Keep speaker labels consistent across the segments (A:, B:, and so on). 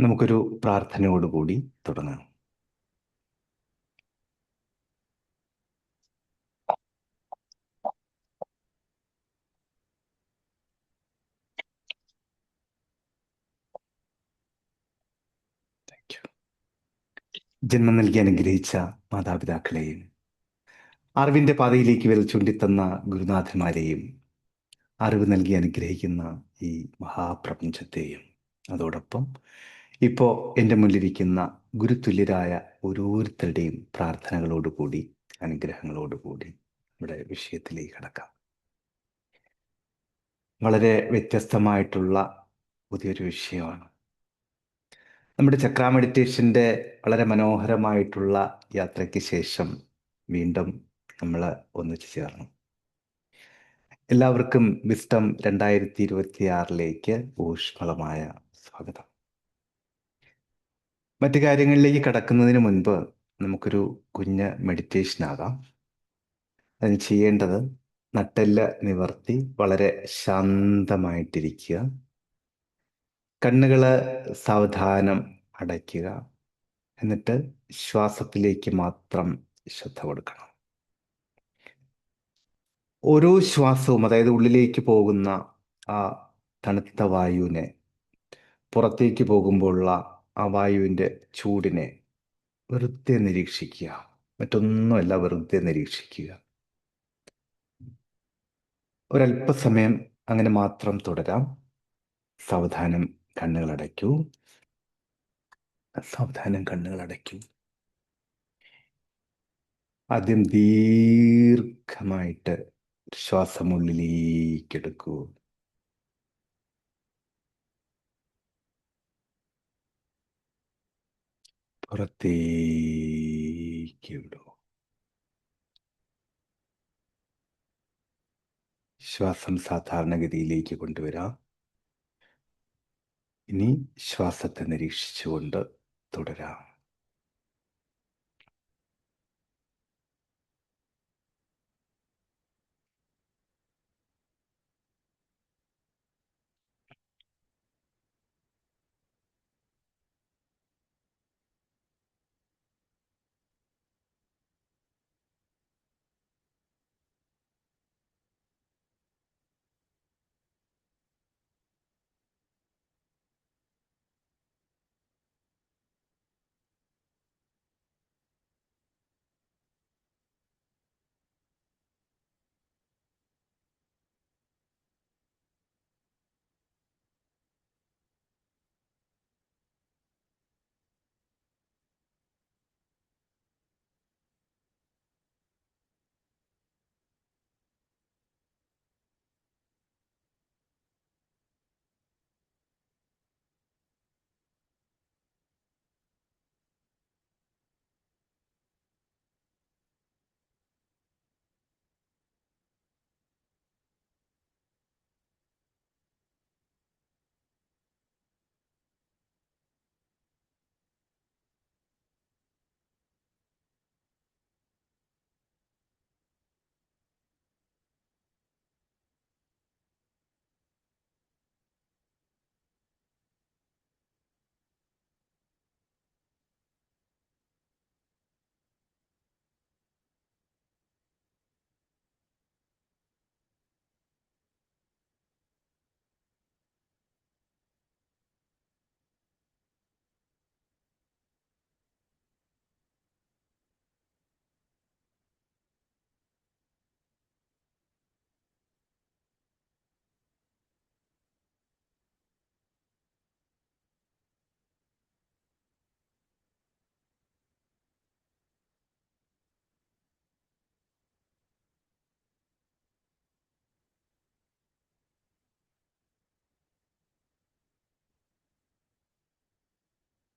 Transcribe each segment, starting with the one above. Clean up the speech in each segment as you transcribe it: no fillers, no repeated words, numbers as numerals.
A: നമുക്കൊരു പ്രാർത്ഥനയോടുകൂടി തുടങ്ങാം. ജന്മം നൽകി അനുഗ്രഹിച്ച മാതാപിതാക്കളെയും അറിവിന്റെ പാതയിലേക്ക് വിരൽ ചൂണ്ടിത്തന്ന ഗുരുനാഥന്മാരെയും അറിവ് നൽകി അനുഗ്രഹിക്കുന്ന ഈ മഹാപ്രപഞ്ചത്തെയും അതോടൊപ്പം ഇപ്പോൾ എൻ്റെ മുന്നിലിരിക്കുന്ന ഗുരുതുല്യരായ ഓരോരുത്തരുടെയും പ്രാർത്ഥനകളോടുകൂടി അനുഗ്രഹങ്ങളോടുകൂടി നമ്മുടെ വിഷയത്തിലേക്ക് കടക്കാം. വളരെ വ്യത്യസ്തമായിട്ടുള്ള പുതിയൊരു വിഷയമാണ്. നമ്മുടെ ചക്ര മെഡിറ്റേഷൻ്റെ വളരെ മനോഹരമായിട്ടുള്ള യാത്രയ്ക്ക് ശേഷം വീണ്ടും നമ്മൾ ഒന്നിച്ചു ചേർന്നു. എല്ലാവർക്കും വിസ്ഡം 2026 ഊഷ്മളമായ സ്വാഗതം. മറ്റു കാര്യങ്ങളിലേക്ക് കടക്കുന്നതിന് മുൻപ് നമുക്കൊരു കുഞ്ഞ് മെഡിറ്റേഷൻ ആകാം. അതിന് ചെയ്യേണ്ടത് നട്ടെല്ല് നിവർത്തി വളരെ ശാന്തമായിട്ടിരിക്കുക. കണ്ണുകൾ സാവധാനം അടയ്ക്കുക. എന്നിട്ട് ശ്വാസത്തിലേക്ക് മാത്രം ശ്രദ്ധ കൊടുക്കണം. ഓരോ ശ്വാസവും, അതായത് ഉള്ളിലേക്ക് പോകുന്ന ആ തണുത്ത വായുവിനെ, പുറത്തേക്ക് പോകുമ്പോഴുള്ള ആ വായുവിൻ്റെ ചൂടിനെ വെറുതെ നിരീക്ഷിക്കുക. മറ്റൊന്നുമല്ല, വെറുതെ നിരീക്ഷിക്കുക. ഒരല്പസമയം അങ്ങനെ മാത്രം തുടരാം. സാവധാനം കണ്ണുകൾ അടയ്ക്കൂ. സാവധാനം കണ്ണുകൾ അടയ്ക്കൂ. ആദ്യം ദീർഘമായിട്ട് ശ്വാസം ഉള്ളിലേക്കെടുക്കൂ. പുറത്തേക്ക് വിടൂ. ശ്വാസം സാധാരണഗതിയിലേക്ക് കൊണ്ടുവരാം. ഇനി ശ്വാസത്തെ നിരീക്ഷിച്ചുകൊണ്ട് തുടരാം.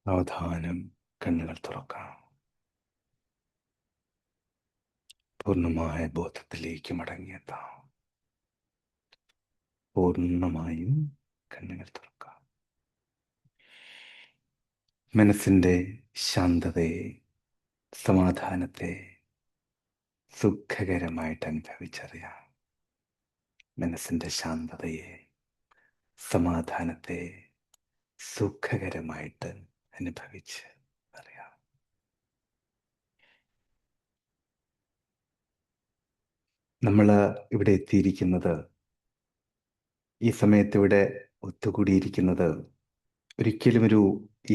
A: സാവധാനം കണ്ണുകൾ തുറക്കാം. പൂർണ്ണമായ ബോധത്തിലേക്ക് മടങ്ങിയെത്താം. പൂർണ്ണമായും കണ്ണുകൾ തുറക്കാം. മനസ്സിൻ്റെ ശാന്തതയെ, സമാധാനത്തെ സുഖകരമായിട്ട് അനുഭവിച്ചറിയാം. മനസ്സിൻ്റെ ശാന്തതയെ, സമാധാനത്തെ സുഖകരമായിട്ട് അനുഭവിച്ച് പറയാം. നമ്മൾ ഇവിടെ എത്തിയിരിക്കുന്നത്, ഈ സമയത്ത് ഇവിടെ ഒത്തുകൂടിയിരിക്കുന്നത് ഒരിക്കലും ഒരു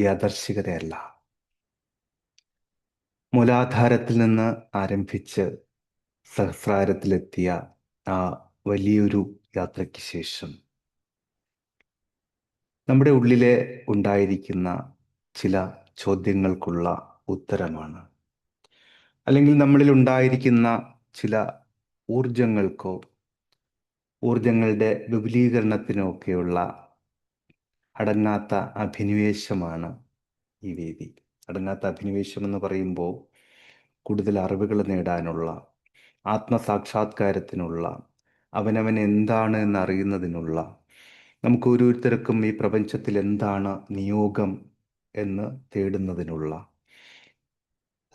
A: യാദർശികതയല്ല. മൂലാധാരത്തിൽ നിന്ന് ആരംഭിച്ച് സഹസ്രാരത്തിലെത്തിയ ആ വലിയൊരു യാത്രയ്ക്ക് ശേഷം നമ്മുടെ ഉള്ളിലെ ഉണ്ടായിരിക്കുന്ന ചില ചോദ്യങ്ങൾക്കുള്ള ഉത്തരമാണ്, അല്ലെങ്കിൽ നമ്മളിൽ ഉണ്ടായിരിക്കുന്ന ചില ഊർജങ്ങൾക്കോ ഊർജങ്ങളുടെ വിപുലീകരണത്തിനോ ഒക്കെയുള്ള അടങ്ങാത്ത അഭിനിവേശമാണ് ഈ വേദി. അടങ്ങാത്ത അഭിനിവേശം എന്ന് പറയുമ്പോൾ കൂടുതൽ അറിവുകൾ നേടാനുള്ള, ആത്മസാക്ഷാത്കാരത്തിനുള്ള, അവനവൻ എന്താണ് എന്നറിയുന്നതിനുള്ള, നമുക്ക് ഓരോരുത്തർക്കും ഈ പ്രപഞ്ചത്തിൽ എന്താണ് നിയോഗം എന്ന് തേടുന്നതിനുള്ള,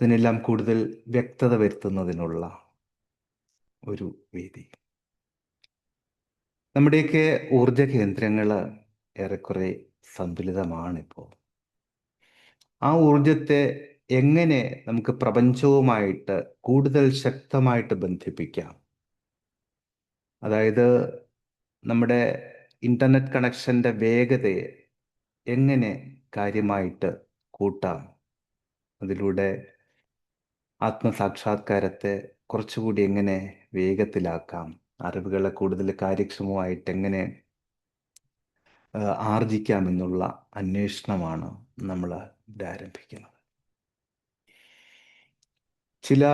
A: അതിനെല്ലാം കൂടുതൽ വ്യക്തത വരുത്തുന്നതിനുള്ള ഒരു വേദി. നമ്മുടെയൊക്കെ ഊർജ കേന്ദ്രങ്ങൾ ഏറെക്കുറെ സന്തുലിതമാണിപ്പോൾ. ആ ഊർജത്തെ എങ്ങനെ നമുക്ക് പ്രപഞ്ചവുമായിട്ട് കൂടുതൽ ശക്തമായിട്ട് ബന്ധിപ്പിക്കാം, അതായത് നമ്മുടെ ഇൻ്റർനെറ്റ് കണക്ഷൻ്റെ വേഗതയെ എങ്ങനെ കാര്യമായിട്ട് കൂട്ടാം, അതിലൂടെ ആത്മസാക്ഷാത്കാരത്തെ കുറച്ചുകൂടി എങ്ങനെ വേഗത്തിലാക്കാം, അറിവുകളെ കൂടുതൽ കാര്യക്ഷമമായിട്ട് എങ്ങനെ ആർജിക്കാമെന്നുള്ള അന്വേഷണമാണ് നമ്മൾ ഇവിടെ ആരംഭിക്കുന്നത്. ചില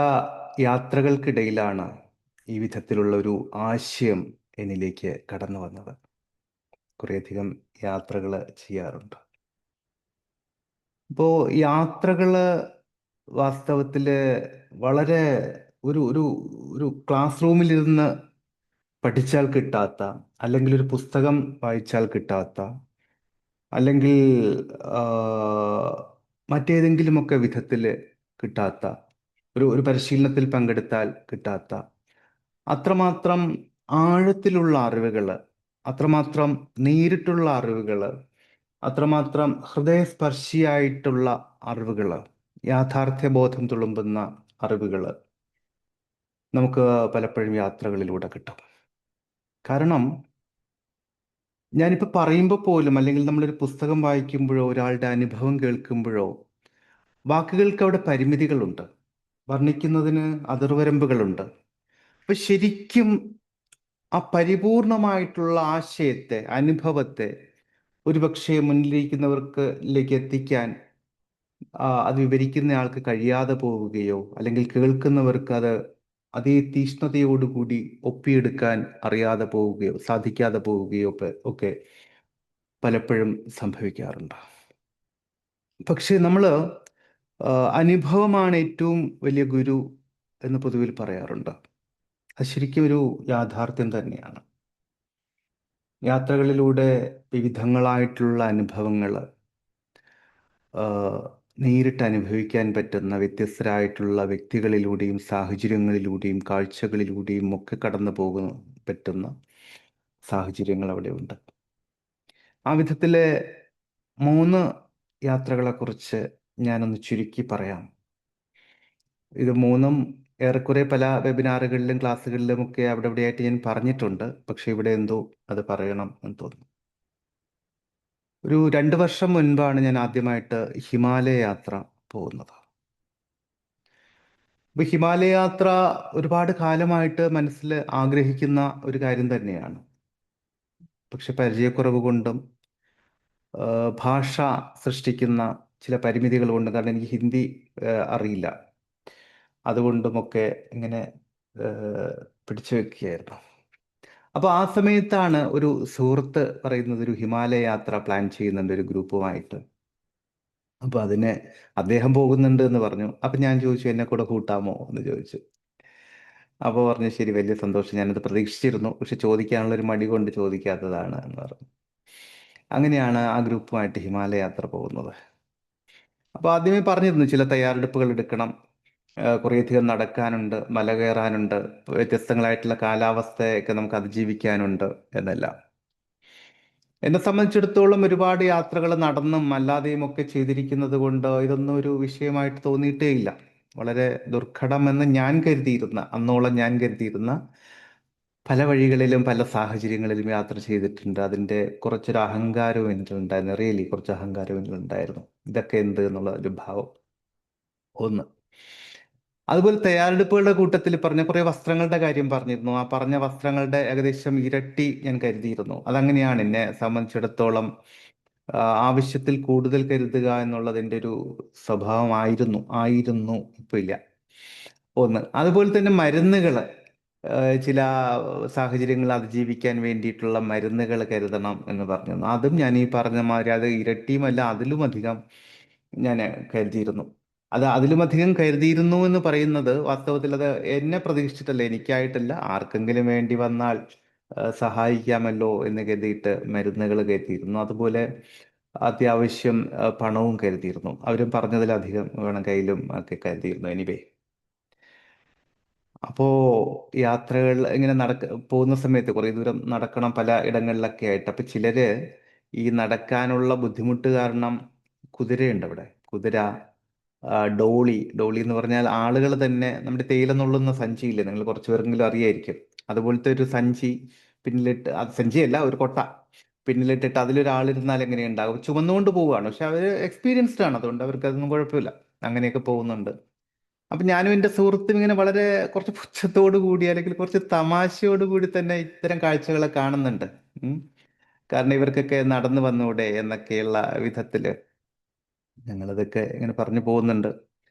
A: യാത്രകൾക്കിടയിലാണ് ഈ വിധത്തിലുള്ള ഒരു ആശയം എന്നിലേക്ക് കടന്നു വന്നത്. കുറേയധികം യാത്രകൾ ചെയ്യാറുണ്ട്. അപ്പോൾ യാത്രകൾ വാസ്തവത്തിൽ വളരെ ഒരു ഒരു ഒരു ക്ലാസ് റൂമിലിരുന്ന് പഠിച്ചാൽ കിട്ടാത്ത, അല്ലെങ്കിൽ ഒരു പുസ്തകം വായിച്ചാൽ കിട്ടാത്ത, അല്ലെങ്കിൽ മറ്റേതെങ്കിലുമൊക്കെ വിധത്തിൽ കിട്ടാത്ത, ഒരു പരിശീലനത്തിൽ പങ്കെടുത്താൽ കിട്ടാത്ത അത്രമാത്രം ആഴത്തിലുള്ള അറിവുകൾ, അത്രമാത്രം നേരിട്ടുള്ള അറിവുകൾ, അത്രമാത്രം ഹൃദയസ്പർശിയായിട്ടുള്ള അറിവുകൾ, യാഥാർത്ഥ്യബോധം തുളുമ്പുന്ന അറിവുകൾ നമുക്ക് പലപ്പോഴും യാത്രകളിലൂടെ കിട്ടും. കാരണം ഞാനിപ്പോൾ പറയുമ്പോൾ പോലും, അല്ലെങ്കിൽ നമ്മളൊരു പുസ്തകം വായിക്കുമ്പോഴോ ഒരാളുടെ അനുഭവം കേൾക്കുമ്പോഴോ വാക്കുകൾക്ക് അവിടെ പരിമിതികളുണ്ട്, വർണ്ണിക്കുന്നതിന് അതിർവരമ്പുകളുണ്ട്. അപ്പൊ ശരിക്കും ആ പരിപൂർണമായിട്ടുള്ള ആശയത്തെ, അനുഭവത്തെ ഒരുപക്ഷെ മുന്നിലിരിക്കുന്നവർക്കിലേക്ക് എത്തിക്കാൻ അത് വിവരിക്കുന്ന ആൾക്ക് കഴിയാതെ പോവുകയോ, അല്ലെങ്കിൽ കേൾക്കുന്നവർക്ക് അത് അതേ തീഷ്ണതയോടുകൂടി ഒപ്പിയെടുക്കാൻ അറിയാതെ പോവുകയോ സാധിക്കാതെ പോവുകയോ ഒക്കെ പലപ്പോഴും സംഭവിക്കാറുണ്ട്. പക്ഷെ നമ്മൾ അനുഭവമാണ് ഏറ്റവും വലിയ ഗുരു എന്ന് പൊതുവിൽ പറയാറുണ്ട്. അത് ശരിക്കും ഒരു യാഥാർത്ഥ്യം തന്നെയാണ്. യാത്രകളിലൂടെ വിവിധങ്ങളായിട്ടുള്ള അനുഭവങ്ങൾ നേരിട്ട് അനുഭവിക്കാൻ പറ്റുന്ന വ്യത്യസ്തരായിട്ടുള്ള വ്യക്തികളിലൂടെയും സാഹചര്യങ്ങളിലൂടെയും കാഴ്ചകളിലൂടെയും ഒക്കെ കടന്നു പോകുന്ന പറ്റുന്ന സാഹചര്യങ്ങൾ അവിടെ ഉണ്ട്. ആ വിധത്തിലെ 3 യാത്രകളെക്കുറിച്ച് ഞാനൊന്ന് ചുരുക്കി പറയാം. ഇത് 3ഉം ഏറെക്കുറെ പല വെബിനാറുകളിലും ക്ലാസ്സുകളിലും ഒക്കെ അവിടെ ഇവിടെയായിട്ട് ഞാൻ പറഞ്ഞിട്ടുണ്ട്. പക്ഷെ ഇവിടെ എന്തോ അത് പറയണം എന്ന് തോന്നുന്നു. ഒരു 2 വർഷം മുൻപാണ് ഞാൻ ആദ്യമായിട്ട് ഹിമാലയ യാത്ര പോകുന്നത്. അപ്പൊ ഹിമാലയ യാത്ര ഒരുപാട് കാലമായിട്ട് മനസ്സിൽ ആഗ്രഹിക്കുന്ന ഒരു കാര്യം തന്നെയാണ്. പക്ഷെ പരിചയക്കുറവ് കൊണ്ടും ഭാഷ സൃഷ്ടിക്കുന്ന ചില പരിമിതികൾ കൊണ്ടും, കാരണം എനിക്ക് ഹിന്ദി അറിയില്ല, അതുകൊണ്ടുമൊക്കെ ഇങ്ങനെ പിടിച്ചു വെക്കുകയായിരുന്നു. അപ്പോൾ ആ സമയത്താണ് ഒരു സുഹൃത്ത് പറയുന്നത്, ഒരു ഹിമാലയ യാത്ര പ്ലാൻ ചെയ്യുന്നുണ്ട് ഒരു ഗ്രൂപ്പുമായിട്ട്. അപ്പോൾ അതിന് അദ്ദേഹം പോകുന്നുണ്ട് എന്ന് പറഞ്ഞു. അപ്പം ഞാൻ ചോദിച്ചു, എന്നെ കൂടെ കൂട്ടാമോ എന്ന് ചോദിച്ചു. അപ്പോൾ പറഞ്ഞു, ശരി, വലിയ സന്തോഷം, ഞാനത് പ്രതീക്ഷിച്ചിരുന്നു, പക്ഷെ ചോദിക്കാനുള്ളൊരു മടി കൊണ്ട് ചോദിക്കാത്തതാണ് എന്ന് പറഞ്ഞു. അങ്ങനെയാണ് ആ ഗ്രൂപ്പുമായിട്ട് ഹിമാലയ യാത്ര പോകുന്നത്. അപ്പോൾ ആദ്യമേ പറഞ്ഞിരുന്നു ചില തയ്യാറെടുപ്പുകൾ എടുക്കണം, കുറേയധികം നടക്കാനുണ്ട്, മല കയറാനുണ്ട്, വ്യത്യസ്തങ്ങളായിട്ടുള്ള കാലാവസ്ഥയൊക്കെ നമുക്ക് അതിജീവിക്കാനുണ്ട് എന്നെല്ലാം. എന്നെ സംബന്ധിച്ചിടത്തോളം ഒരുപാട് യാത്രകൾ നടന്നും അല്ലാതെയും ഒക്കെ ചെയ്തിരിക്കുന്നത് കൊണ്ട് ഇതൊന്നും ഒരു വിഷയമായിട്ട് തോന്നിയിട്ടേ ഇല്ല. വളരെ ദുർഘടമെന്ന് ഞാൻ കരുതിയിരുന്ന, അന്നോളം ഞാൻ കരുതിയിരുന്ന പല വഴികളിലും പല സാഹചര്യങ്ങളിലും യാത്ര ചെയ്തിട്ടുണ്ട്. അതിൻ്റെ കുറച്ചൊരു അഹങ്കാരവും എന്നിലുണ്ടായിരുന്നു. റിയലി കുറച്ച് അഹങ്കാരവും എന്നിലുണ്ടായിരുന്നു. ഇതൊക്കെ എന്ത് എന്നുള്ള ഒരു ഭാവം ഒന്ന്. അതുപോലെ തയ്യാറെടുപ്പുകളുടെ കൂട്ടത്തിൽ പറഞ്ഞ കുറേ വസ്ത്രങ്ങളുടെ കാര്യം പറഞ്ഞിരുന്നു. ആ പറഞ്ഞ വസ്ത്രങ്ങളുടെ ഏകദേശം ഇരട്ടി ഞാൻ കരുതിയിരുന്നു. അതങ്ങനെയാണ് എന്നെ സംബന്ധിച്ചിടത്തോളം. ആവശ്യത്തിൽ കൂടുതൽ കരുതുക എന്നുള്ളതിൻ്റെ ഒരു സ്വഭാവമായിരുന്നു ആയിരുന്നു ഇപ്പൊ ഇല്ല. ഒന്ന്. അതുപോലെ തന്നെ മരുന്നുകൾ, ചില സാഹചര്യങ്ങൾ അതിജീവിക്കാൻ വേണ്ടിയിട്ടുള്ള മരുന്നുകൾ കരുതണം എന്ന് പറഞ്ഞിരുന്നു. അതും ഞാൻ ഈ പറഞ്ഞ മാതിരി അത് ഇരട്ടിയുമല്ല അതിലും അധികം ഞാൻ കരുതിയിരുന്നു. അത് അതിലും അധികം കരുതിയിരുന്നു എന്ന് പറയുന്നത് വാസ്തവത്തിൽ അത് എന്നെ പ്രതീക്ഷിച്ചിട്ടല്ല, എനിക്കായിട്ടല്ല, ആർക്കെങ്കിലും വേണ്ടി വന്നാൽ സഹായിക്കാമല്ലോ എന്ന് കരുതിയിട്ട് മരുന്നുകൾ കരുതിയിരുന്നു. അതുപോലെ അത്യാവശ്യം പണവും കരുതിയിരുന്നു. അവരും പറഞ്ഞതിലധികം വേണം കയ്യിലും ഒക്കെ കരുതിയിരുന്നു. എനിവേ, അപ്പോ യാത്രകൾ ഇങ്ങനെ പോകുന്ന സമയത്ത് കുറേ ദൂരം നടക്കണം പല ഇടങ്ങളിലൊക്കെ ആയിട്ട്. അപ്പൊ ചിലര് ഈ നടക്കാനുള്ള ബുദ്ധിമുട്ട് കാരണം കുതിരയുണ്ട് അവിടെ. കുതിര, ഡോളി. ഡോളി എന്ന് പറഞ്ഞാൽ ആളുകൾ തന്നെ നമ്മുടെ തേയില നുള്ളുന്ന സഞ്ചിയില്ലേ, നിങ്ങൾ കുറച്ച് പേരെങ്കിലും അറിയായിരിക്കും. അതുപോലത്തെ ഒരു സഞ്ചി പിന്നിലിട്ട്, അത് സഞ്ചിയല്ല, ഒരു കൊട്ട പിന്നിലിട്ടിട്ട് അതിലൊരാളിരുന്നാൽ എങ്ങനെയുണ്ടാകും. ചുമന്നുകൊണ്ട് പോവുകയാണ്, പക്ഷെ അവര് എക്സ്പീരിയൻസ്ഡ് ആണ്, അതുകൊണ്ട് അവർക്ക് അതൊന്നും കുഴപ്പമില്ല. അങ്ങനെയൊക്കെ പോകുന്നുണ്ട്. അപ്പൊ ഞാനും എൻ്റെ സുഹൃത്തും ഇങ്ങനെ വളരെ കുറച്ച് പുച്ഛത്തോടു കൂടി അല്ലെങ്കിൽ കുറച്ച് തമാശയോടു കൂടി തന്നെ ഇത്തരം കാഴ്ചകളെ കാണുന്നുണ്ട്. ഉം. കാരണം ഇവർക്കൊക്കെ നടന്നു വന്നൂടെ എന്നൊക്കെയുള്ള വിധത്തില് ഞങ്ങളതൊക്കെ ഇങ്ങനെ പറഞ്ഞു പോകുന്നുണ്ട്.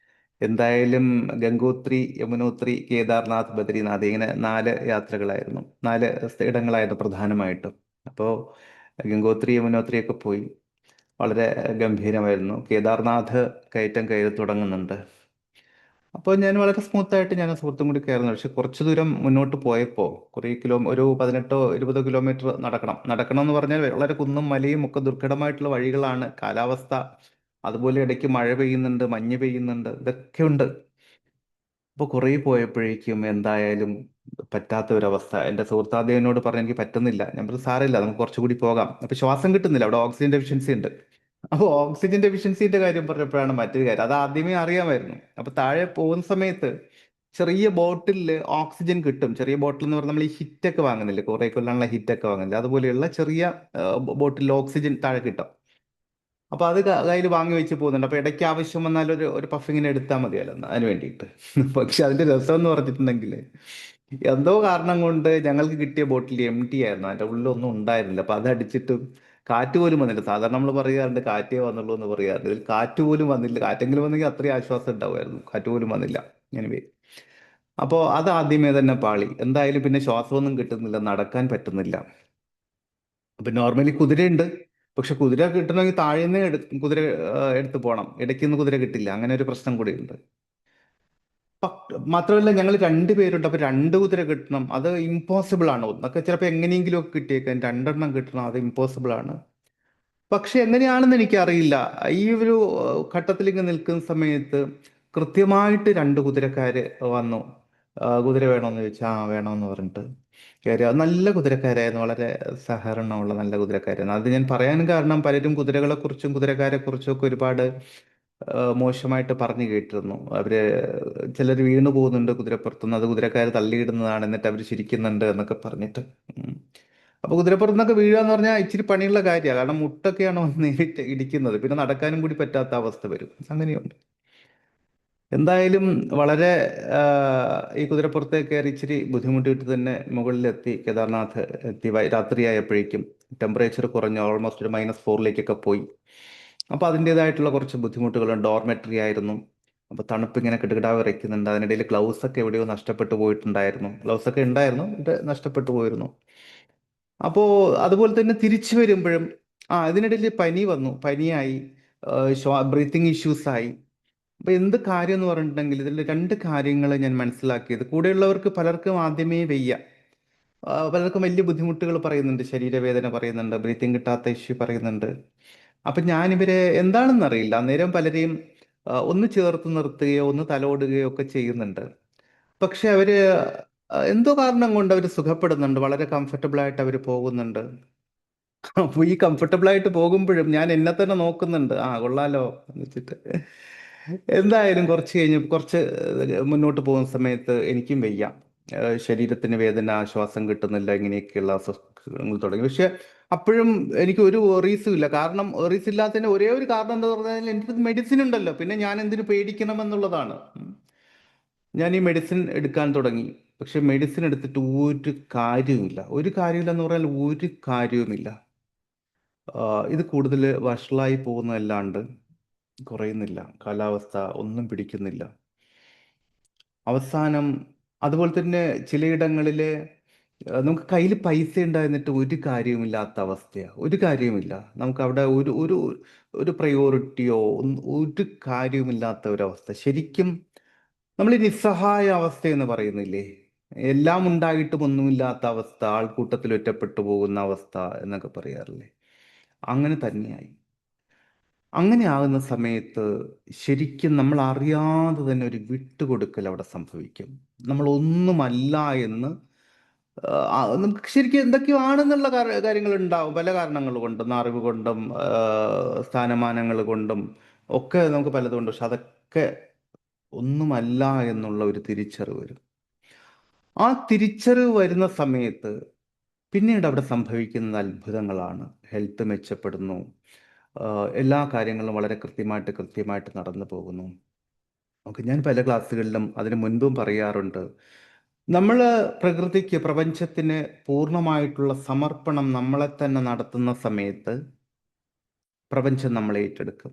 A: എന്തായാലും ഗംഗോത്രി, യമുനോത്രി, കേദാർനാഥ്, ബദ്രിനാഥ്, ഇങ്ങനെ 4 യാത്രകളായിരുന്നു. 4 ഇടങ്ങളായിരുന്നു പ്രധാനമായിട്ടും. അപ്പോൾ ഗംഗോത്രി, യമുനോത്രി ഒക്കെ പോയി. വളരെ ഗംഭീരമായിരുന്നു. കേദാർനാഥ് കയറ്റം കയറി തുടങ്ങുന്നുണ്ട്. അപ്പോൾ ഞാൻ വളരെ സ്മൂത്ത് ആയിട്ട് ഞാൻ സുഹൃത്തും കൂടി കയറുന്നു. പക്ഷെ കുറച്ച് ദൂരം മുന്നോട്ട് പോയപ്പോൾ കുറേ ഒരു 18-20 കിലോമീറ്റർ നടക്കണം. നടക്കണം എന്ന് പറഞ്ഞാൽ വളരെ കുന്നും മലയും ഒക്കെ ദുർഘടമായിട്ടുള്ള വഴികളാണ്. കാലാവസ്ഥ അതുപോലെ ഇടയ്ക്ക് മഴ പെയ്യുന്നുണ്ട്, മഞ്ഞ് പെയ്യുന്നുണ്ട്, ഇതൊക്കെ ഉണ്ട്. അപ്പോൾ കുറേ പോയപ്പോഴേക്കും എന്തായാലും പറ്റാത്ത ഒരവസ്ഥ. എൻ്റെ സുഹൃത്ത് ആദ്യം എന്നോട് പറഞ്ഞു എനിക്ക് പറ്റുന്നില്ല. ഞാൻ പറഞ്ഞു സാരമില്ല, നമുക്ക് കുറച്ചുകൂടി പോകാം. അപ്പൊ ശ്വാസം കിട്ടുന്നില്ല, അവിടെ ഓക്സിജൻ ഡെഫിഷ്യൻസി ഉണ്ട്. അപ്പോൾ ഓക്സിജൻ ഡെഫിഷ്യൻസിന്റെ കാര്യം പറഞ്ഞപ്പോഴാണ് മറ്റൊരു കാര്യം, അത് ആദ്യമേ അറിയാമായിരുന്നു. അപ്പൊ താഴെ പോകുന്ന സമയത്ത് ചെറിയ ബോട്ടിലിൽ ഓക്സിജൻ കിട്ടും. ചെറിയ ബോട്ടിൽ എന്ന് പറഞ്ഞാൽ നമ്മൾ ഈ ഹിറ്റൊക്കെ വാങ്ങുന്നില്ലേ, കുറെ കൊല്ലാനുള്ള ഹിറ്റൊക്കെ വാങ്ങുന്നില്ല, അതുപോലെയുള്ള ചെറിയ ബോട്ടിൽ ഓക്സിജൻ താഴെ കിട്ടും. അപ്പൊ അത് കയ്യിൽ വാങ്ങി വെച്ച് പോകുന്നുണ്ട്. അപ്പൊ ഇടയ്ക്ക് ആവശ്യം വന്നാൽ ഒരു പഫ് ഇങ്ങനെ എടുത്താൽ മതിയല്ലോ അതിന് വേണ്ടിയിട്ട്. പക്ഷെ അതിന്റെ രസം എന്ന് പറഞ്ഞിട്ടുണ്ടെങ്കിൽ എന്തോ കാരണം കൊണ്ട് ഞങ്ങൾക്ക് കിട്ടിയ ബോട്ടിൽ എം ടി ആയിരുന്നു, അതിന്റെ ഉള്ളിലൊന്നും ഉണ്ടായിരുന്നില്ല. അപ്പൊ അത് അടിച്ചിട്ടും കാറ്റ് പോലും വന്നില്ല. സാധാരണ നമ്മൾ പറയാറുണ്ട് കാറ്റേ വന്നുള്ളൂ എന്ന് പറയാറുണ്ട്, ഇതിൽ കാറ്റ് പോലും വന്നില്ല. കാറ്റെങ്കിലും വന്നെങ്കിൽ അത്രയും ആശ്വാസം ഉണ്ടാവുമായിരുന്നു, കാറ്റ് പോലും വന്നില്ല. എനിവേ, അപ്പോൾ അത് ആദ്യമേ തന്നെ പാളി. എന്തായാലും പിന്നെ ശ്വാസമൊന്നും കിട്ടുന്നില്ല, നടക്കാൻ പറ്റുന്നില്ല. അപ്പൊ നോർമലി കുതിരയുണ്ട്, പക്ഷെ കുതിര കിട്ടണമെങ്കിൽ താഴേന്ന് കുതിര എടുത്ത് പോകണം, ഇടയ്ക്ക് നിന്ന് കുതിര കിട്ടില്ല. അങ്ങനെ ഒരു പ്രശ്നം കൂടി ഉണ്ട്. മാത്രമല്ല ഞങ്ങൾ 2 പേരുണ്ട്, അപ്പൊ 2 കുതിര കിട്ടണം, അത് ഇമ്പോസിബിൾ ആണ്. ഒന്നൊക്കെ ചിലപ്പോൾ എങ്ങനെയെങ്കിലും ഒക്കെ കിട്ടിയേക്കാൻ, 2 എണ്ണം കിട്ടണം, അത് ഇമ്പോസിബിൾ ആണ്. പക്ഷെ എങ്ങനെയാണെന്ന് എനിക്കറിയില്ല. ഈ ഒരു ഘട്ടത്തിൽ ഇങ്ങനെ നിൽക്കുന്ന സമയത്ത് കൃത്യമായിട്ട് 2 കുതിരക്കാര് വന്നു. കുതിര വേണമെന്ന് ചോദിച്ചാൽ ആ വേണമെന്ന് പറഞ്ഞിട്ട് കയറി. അത് നല്ല കുതിരക്കാരായിരുന്നു, വളരെ സഹകരണമുള്ള നല്ല കുതിരക്കാരായിരുന്നു. അത് ഞാൻ പറയാൻ കാരണം പലരും കുതിരകളെ കുറിച്ചും കുതിരക്കാരെ കുറിച്ചും ഒക്കെ ഒരുപാട് മോശമായിട്ട് പറഞ്ഞു കേട്ടിരുന്നു. അവര് ചിലർ വീണു പോകുന്നുണ്ട് കുതിരപ്പുറത്തുനിന്ന്, അത് കുതിരക്കാർ തള്ളിയിടുന്നതാണ്, എന്നിട്ട് അവർ ചിരിക്കുന്നുണ്ട് എന്നൊക്കെ പറഞ്ഞിട്ട്. ഉം. അപ്പൊ കുതിരപ്പുറത്തുനിന്നൊക്കെ വീഴുക എന്ന് പറഞ്ഞാൽ ഇച്ചിരി പണിയുള്ള കാര്യമാണ്. കാരണം മുട്ടൊക്കെയാണ് വന്ന് നേരിട്ട് ഇടിക്കുന്നത്, പിന്നെ നടക്കാനും കൂടി പറ്റാത്ത അവസ്ഥ വരും. അങ്ങനെയുണ്ട്. എന്തായാലും വളരെ ഈ കുതിരപ്പുറത്തേക്ക് കയറി ഇച്ചിരി ബുദ്ധിമുട്ടിയിട്ട് തന്നെ മുകളിലെത്തി. കേദാർനാഥ് എത്തി. രാത്രിയായപ്പോഴേക്കും ടെമ്പറേച്ചർ കുറഞ്ഞു, ഓൾമോസ്റ്റ് ഒരു -4ലേക്കൊക്കെ പോയി. അപ്പൊ അതിൻ്റെതായിട്ടുള്ള കുറച്ച് ബുദ്ധിമുട്ടുകളുണ്ട്. ഡോർമെട്രി ആയിരുന്നു. അപ്പൊ തണുപ്പ് ഇങ്ങനെ കിടുകിടാ വിറയ്ക്കുന്നുണ്ട്. അതിനിടയിൽ ഗ്ലൗസ് ഒക്കെ എവിടെയോ നഷ്ടപ്പെട്ടു പോയിട്ടുണ്ടായിരുന്നു. ഗ്ലൗസ് ഒക്കെ ഉണ്ടായിരുന്നു, ഇത് നഷ്ടപ്പെട്ടു പോയിരുന്നു. അപ്പോ അതുപോലെ തന്നെ തിരിച്ചു വരുമ്പോഴും ഇതിനിടയിൽ പനി വന്നു, പനിയായി, ബ്രീത്തിങ് ഇഷ്യൂസ് ആയി. അപ്പൊ എന്ത് കാര്യം എന്ന് പറഞ്ഞിട്ടുണ്ടെങ്കിൽ ഇതിൽ 2 കാര്യങ്ങൾ ഞാൻ മനസ്സിലാക്കിയത്. കൂടെയുള്ളവർക്ക് പലർക്കും ആദ്യമേ വയ്യ. പലർക്കും വലിയ ബുദ്ധിമുട്ടുകൾ പറയുന്നുണ്ട്, ശരീരവേദന പറയുന്നുണ്ട്, ബ്രീത്തിങ് കിട്ടാത്ത ഇഷ്യൂ പറയുന്നുണ്ട്. അപ്പൊ ഞാൻ ഇവരെ എന്താണെന്ന് അറിയില്ല, അന്നേരം പലരെയും ഒന്ന് ചേർത്ത് നിർത്തുകയോ ഒന്ന് തലോടുകയോ ഒക്കെ ചെയ്യുന്നുണ്ട്. പക്ഷെ അവര് എന്തോ കാരണം കൊണ്ട് അവർ സുഖപ്പെടുന്നുണ്ട്, വളരെ കംഫർട്ടബിൾ ആയിട്ട് അവർ പോകുന്നുണ്ട്. അപ്പൊ ഈ കംഫർട്ടബിൾ ആയിട്ട് പോകുമ്പോഴും ഞാൻ എന്നെ തന്നെ നോക്കുന്നുണ്ട്, ആ കൊള്ളാലോ എന്ന് വെച്ചിട്ട്. എന്തായാലും കുറച്ച് കഴിഞ്ഞ് കുറച്ച് മുന്നോട്ട് പോകുന്ന സമയത്ത് എനിക്കും വയ്യ, ശരീരത്തിന് വേദന, ശ്വാസം കിട്ടുന്നില്ല, ഇങ്ങനെയൊക്കെയുള്ള അസ്വസ്ഥതകൾ തുടങ്ങി. പക്ഷെ അപ്പോഴും എനിക്ക് ഒരു worries ഇല്ല. കാരണം worries ഇല്ലാത്തതിന്റെ ഒരേ ഒരു കാരണം എന്താ പറഞ്ഞാൽ എൻ്റെ അടുത്ത് മെഡിസിൻ ഉണ്ടല്ലോ, പിന്നെ ഞാൻ എന്തിനു പേടിക്കണം എന്നുള്ളതാണ്. ഞാൻ ഈ മെഡിസിൻ എടുക്കാൻ തുടങ്ങി. പക്ഷെ മെഡിസിൻ എടുത്തിട്ട് ഒരു കാര്യവുമില്ല. ഒരു കാര്യമില്ല എന്ന് പറഞ്ഞാൽ ഒരു കാര്യവുമില്ല. ഇത് കൂടുതൽ വഷളായി പോകുന്നതല്ലാണ്ട് കുറയുന്നില്ല. കാലാവസ്ഥ ഒന്നും പിടിക്കുന്നില്ല. അവസാനം അതുപോലെ തന്നെ ചിലയിടങ്ങളില് നമുക്ക് കയ്യിൽ പൈസ ഉണ്ടായിരുന്നിട്ട് ഒരു കാര്യവുമില്ലാത്ത അവസ്ഥയാണ്. ഒരു കാര്യവുമില്ല. നമുക്ക് അവിടെ ഒരു ഒരു ഒരു പ്രയോറിറ്റിയോ ഒരു കാര്യവുമില്ലാത്ത ഒരവസ്ഥ. ശരിക്കും നമ്മൾ ഈ നിസ്സഹായ അവസ്ഥ എന്ന് പറയുന്നില്ലേ? എല്ലാം ഉണ്ടായിട്ടും ഒന്നുമില്ലാത്ത അവസ്ഥ, ആൾക്കൂട്ടത്തിൽ ഒറ്റപ്പെട്ടു പോകുന്ന അവസ്ഥ എന്നൊക്കെ പറയാറില്ലേ? അങ്ങനെ തന്നെയായി. അങ്ങനെ ആകുന്ന സമയത്ത് ശരിക്കും നമ്മൾ അറിയാതെ തന്നെ ഒരു വിട്ടുകൊടുക്കൽ അവിടെ സംഭവിക്കും. നമ്മൾ ഒന്നുമല്ല എന്ന് നമുക്ക് ശരിക്കും എന്തൊക്കെയോ ആണെന്നുള്ള കാര്യങ്ങൾ ഉണ്ടാവും. പല കാരണങ്ങൾ കൊണ്ടും, അറിവ് കൊണ്ടും, സ്ഥാനമാനങ്ങൾ കൊണ്ടും ഒക്കെ നമുക്ക് പലതുകൊണ്ട്. പക്ഷെ അതൊക്കെ ഒന്നുമല്ല എന്നുള്ള ഒരു തിരിച്ചറിവ് വരും. ആ തിരിച്ചറിവ് വരുന്ന സമയത്ത് പിന്നീട് അവിടെ സംഭവിക്കുന്ന അത്ഭുതങ്ങളാണ്. ഹെൽത്ത് മെച്ചപ്പെടുന്നു. എല്ലാ കാര്യങ്ങളും വളരെ കൃത്യമായിട്ട് കൃത്യമായിട്ട് നടന്നു പോകുന്നു. ഓക്കെ, ഞാൻ പല ക്ലാസ്സുകളിലും അതിനു മുൻപും പറയാറുണ്ട്. നമ്മൾ പ്രകൃതിക്ക്, പ്രപഞ്ചത്തിന് പൂർണ്ണമായിട്ടുള്ള സമർപ്പണം നമ്മളെ തന്നെ നടത്തുന്ന സമയത്ത് പ്രപഞ്ചം നമ്മളെ ഏറ്റെടുക്കും.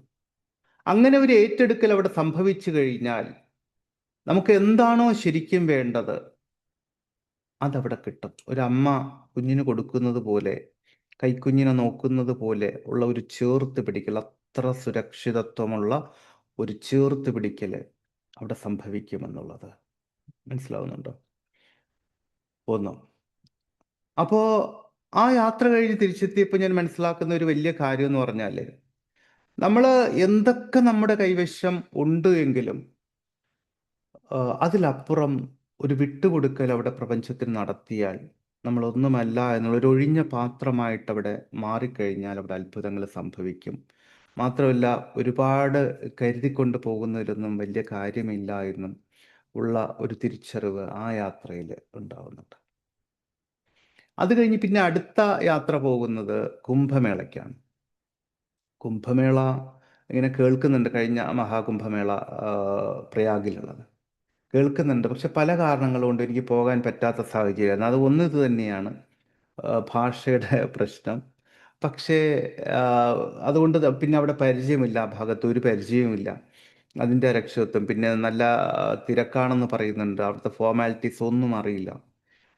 A: അങ്ങനെ ഒരു ഏറ്റെടുക്കൽ അവിടെ സംഭവിച്ചു കഴിഞ്ഞാൽ നമുക്ക് എന്താണോ ശരിക്കും വേണ്ടത് അതവിടെ കിട്ടും. ഒരമ്മ കുഞ്ഞിന് കൊടുക്കുന്നത് പോലെ, കൈക്കുഞ്ഞിനെ നോക്കുന്നത് പോലെ ഉള്ള ഒരു ചേർത്ത് പിടിക്കൽ, അത്ര സുരക്ഷിതത്വമുള്ള ഒരു ചേർത്ത് പിടിക്കൽ അവിടെ സംഭവിക്കുമെന്നുള്ളത് മനസ്സിലാവുന്നുണ്ടോ? ഒന്ന്. അപ്പോ ആ യാത്ര കഴിഞ്ഞ് തിരിച്ചെത്തിയപ്പോൾ ഞാൻ മനസ്സിലാക്കുന്ന ഒരു വലിയ കാര്യം എന്ന് പറഞ്ഞാൽ, നമ്മൾ എന്തൊക്കെ നമ്മുടെ കൈവശം ഉണ്ട് എങ്കിലും അതിലപ്പുറം ഒരു വിട്ടുകൊടുക്കൽ അവിടെ പ്രപഞ്ചത്തിന് നടത്തിയാൽ, നമ്മളൊന്നുമല്ല എന്നുള്ളൊരു ഒഴിഞ്ഞ പാത്രമായിട്ട് അവിടെ മാറിക്കഴിഞ്ഞാൽ അവിടെ അത്ഭുതങ്ങൾ സംഭവിക്കും. മാത്രമല്ല, ഒരുപാട് കരുതിക്കൊണ്ട് പോകുന്നതിലൊന്നും വലിയ കാര്യമില്ല എന്നും ഉള്ള ഒരു തിരിച്ചറിവ് ആ യാത്രയിൽ ഉണ്ടാവുന്നുണ്ട്. അത് കഴിഞ്ഞ് പിന്നെ അടുത്ത യാത്ര പോകുന്നത് കുംഭമേളയ്ക്കാണ്. കുംഭമേള ഇങ്ങനെ കേൾക്കുന്നുണ്ട്, കഴിഞ്ഞ മഹാകുംഭമേള പ്രയാഗിലുള്ളത് കേൾക്കുന്നുണ്ട്. പക്ഷെ പല കാരണങ്ങൾ കൊണ്ട് എനിക്ക് പോകാൻ പറ്റാത്ത സാഹചര്യമായിരുന്നു. അത് ഒന്ന് ഇത് തന്നെയാണ്, ഭാഷയുടെ പ്രശ്നം. പക്ഷേ ആ, അതുകൊണ്ട് പിന്നെ അവിടെ പരിചയമില്ല, ആ ഭാഗത്ത് ഒരു പരിചയവുമില്ല. അതിൻ്റെ രക്ഷത്വം പിന്നെ നല്ല തിരക്കാണെന്ന് പറയുന്നുണ്ട്. അവിടുത്തെ ഫോർമാലിറ്റീസ് ഒന്നും അറിയില്ല.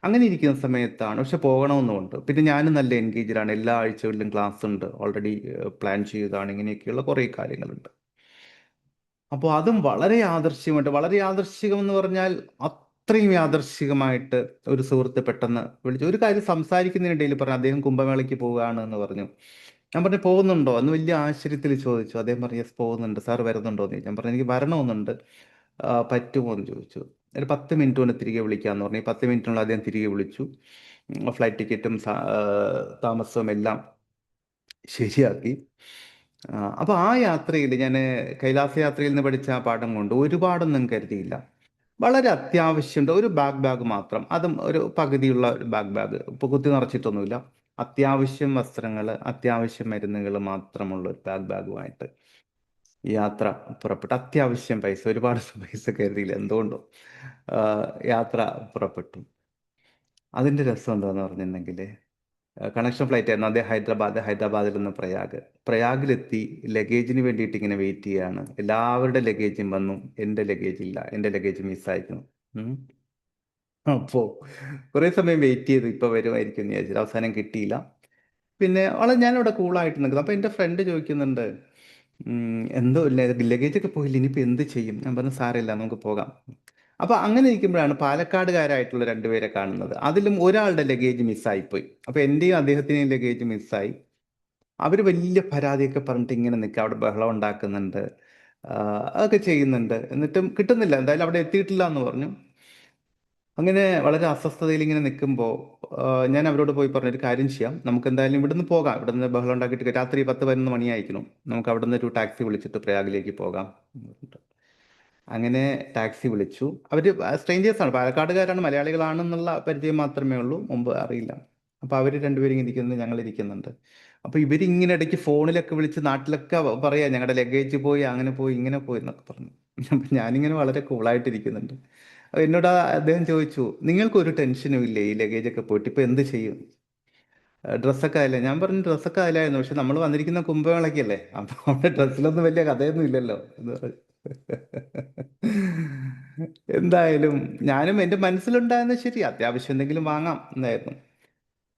A: അങ്ങനെ ഇരിക്കുന്ന സമയത്താണ്, പക്ഷെ പോകണമെന്നുണ്ട്. പിന്നെ ഞാനും നല്ല എൻഗേജ്ഡാണ്. എല്ലാ ആഴ്ചകളിലും ക്ലാസ് ഉണ്ട്, ഓൾറെഡി പ്ലാൻ ചെയ്തതാണ്. ഇങ്ങനെയൊക്കെയുള്ള കുറേ കാര്യങ്ങളുണ്ട്. അപ്പോൾ അതും വളരെ യാദൃശ്ചികമായിട്ട്, വളരെ യാദൃശ്ചികം എന്ന് പറഞ്ഞാൽ അത്രയും യാദൃശ്ചികമായിട്ട് ഒരു സുഹൃത്ത് പെട്ടെന്ന് വിളിച്ചു. ഒരു കാര്യം സംസാരിക്കുന്നതിനിടയിൽ പറഞ്ഞു അദ്ദേഹം കുംഭമേളയ്ക്ക് പോവുകയാണ് എന്ന് പറഞ്ഞു. ഞാൻ പറഞ്ഞു പോകുന്നുണ്ടോ എന്ന് വലിയ ആശ്ചര്യത്തിൽ ചോദിച്ചു. അദ്ദേഹം പറഞ്ഞു യെസ് പോകുന്നുണ്ട്, സാർ വരുന്നുണ്ടോ എന്ന് ചോദിച്ചു. ഞാൻ പറഞ്ഞു എനിക്ക് വരണമെന്നുണ്ട്, പറ്റുമോ എന്ന് ചോദിച്ചു. ഒരു 10 മിനിറ്റ് കൊണ്ട് തിരികെ വിളിക്കാമെന്ന് പറഞ്ഞു. ഈ 10 മിനിറ്റിനുള്ള അദ്ദേഹം തിരികെ വിളിച്ചു. ഫ്ലൈറ്റ് ടിക്കറ്റും താമസവും എല്ലാം ശരിയാക്കി. അപ്പോൾ ആ യാത്രയിൽ ഞാൻ കൈലാസ യാത്രയിൽ നിന്ന് പഠിച്ച ആ പാഠം കൊണ്ട് ഒരുപാടൊന്നും കരുതിയില്ല. വളരെ അത്യാവശ്യം ഒരു ബാഗ് മാത്രം, അതും ഒരു പകുതിയുള്ള ഒരു ബാഗ്, ഇപ്പോൾ കുത്തി നിറച്ചിട്ടൊന്നുമില്ല. അത്യാവശ്യം വസ്ത്രങ്ങൾ, അത്യാവശ്യം മരുന്നുകൾ മാത്രമുള്ള ഒരു ബാഗുമായിട്ട് യാത്ര പുറപ്പെട്ടു. അത്യാവശ്യം പൈസ, ഒരുപാട് പൈസ കരുതിയില്ല എന്തുകൊണ്ടോ. യാത്ര പുറപ്പെട്ടു. അതിൻ്റെ രസം എന്താണെന്ന് പറഞ്ഞിട്ടുണ്ടെങ്കിൽ, കണക്ഷൻ ഫ്ലൈറ്റ് ആയിരുന്നു. അതേ ഹൈദരാബാദിൽ നിന്ന് പ്രയാഗിലെത്തി ലഗേജിന് വേണ്ടിയിട്ട് ഇങ്ങനെ വെയിറ്റ് ചെയ്യാണ്. എല്ലാവരുടെ ലഗേജും വന്നു, എൻ്റെ ലഗേജ് ഇല്ല, എൻ്റെ ലഗേജ് മിസ്സായിരുന്നു. അപ്പോൾ കുറേ സമയം വെയിറ്റ് ചെയ്തു, ഇപ്പോൾ വരുമായിരിക്കും എന്ന് വിചാരിച്ചിട്ട് അവസാനം കിട്ടിയില്ല. പിന്നെ ഞാനിവിടെ കൂളായിട്ട് നിൽക്കുന്നത്. അപ്പോൾ എൻ്റെ ഫ്രണ്ട് ചോദിക്കുന്നുണ്ട്, എന്തോ ലഗേജൊക്കെ പോയില്ല, ഇനിയിപ്പോൾ എന്ത് ചെയ്യും? ഞാൻ പറഞ്ഞു സാരമില്ല, നമുക്ക് പോകാം. അപ്പോൾ അങ്ങനെ ഇരിക്കുമ്പോഴാണ് പാലക്കാടുകാരായിട്ടുള്ള രണ്ടുപേരെ കാണുന്നത്. അതിലും ഒരാളുടെ ലഗേജ് മിസ്സായിപ്പോയി. അപ്പോൾ എൻ്റെയും അദ്ദേഹത്തിൻ്റെയും ലഗേജ് മിസ്സായി. അവർ വലിയ പരാതിയൊക്കെ പറഞ്ഞിട്ട് ഇങ്ങനെ നിൽക്കുക, അവിടെ ബഹളം ഉണ്ടാക്കുന്നുണ്ട്, അതൊക്കെ ചെയ്യുന്നുണ്ട്. എന്നിട്ടും കിട്ടുന്നില്ല. എന്തായാലും അവിടെ എത്തിയിട്ടില്ല എന്ന് പറഞ്ഞു. അങ്ങനെ വളരെ അസ്വസ്ഥതയിൽ ഇങ്ങനെ നിൽക്കുമ്പോൾ ഞാൻ അവരോട് പോയി പറഞ്ഞു, ഒരു കാര്യം ചെയ്യാം, നമുക്ക് എന്തായാലും ഇവിടുന്ന് പോകാം, ഇവിടുന്ന് ബഹളം ഉണ്ടാക്കിയിട്ട് രാത്രി 10-11 മണിയായിരിക്കണം, നമുക്ക് അവിടുന്ന് ഒരു ടാക്സി വിളിച്ചിട്ട് പ്രയാഗിലേക്ക് പോകാം എന്ന് പറഞ്ഞിട്ട്. അങ്ങനെ ടാക്സി വിളിച്ചു. അവര് സ്ട്രേഞ്ചേഴ്സാണ്, പാലക്കാടുകാരാണ്, മലയാളികളാണെന്നുള്ള പരിചയം മാത്രമേ ഉള്ളൂ, മുമ്പ് അറിയില്ല. അപ്പൊ അവര് രണ്ടുപേരും ഇങ്ങനെ ഇരിക്കുന്നത്, ഞങ്ങൾ ഇരിക്കുന്നുണ്ട്. അപ്പൊ ഇവരിങ്ങനെ ഇടയ്ക്ക് ഫോണിലൊക്കെ വിളിച്ച് നാട്ടിലൊക്കെ പറയാ, ഞങ്ങളുടെ ലഗേജ് പോയി, അങ്ങനെ പോയി, ഇങ്ങനെ പോയി എന്നൊക്കെ പറഞ്ഞു. അപ്പൊ ഞാനിങ്ങനെ വളരെ കൂളായിട്ട് ഇരിക്കുന്നുണ്ട്. അപ്പൊ എന്നോട് അദ്ദേഹം ചോദിച്ചു, നിങ്ങൾക്ക് ഒരു ടെൻഷനും ഇല്ലേ ഈ ലഗേജ് ഒക്കെ പോയിട്ട്, ഇപ്പൊ എന്ത് ചെയ്യും? ഡ്രസ്സൊക്കെ ആയില്ലേ? ഞാൻ പറഞ്ഞു ഡ്രസ്സൊക്കെ ആയില്ലായിരുന്നു, പക്ഷെ നമ്മൾ വന്നിരിക്കുന്ന കുംഭമേളയ്ക്കല്ലേ, അപ്പൊ അവിടെ ഡ്രസ്സിലൊന്നും വലിയ കഥയൊന്നും ഇല്ലല്ലോ എന്ന് പറഞ്ഞു. എന്തായാലും ഞാനും എൻ്റെ മനസ്സിലുണ്ടായിരുന്ന ശരി, അത്യാവശ്യം എന്തെങ്കിലും വാങ്ങാം എന്നായിരുന്നു.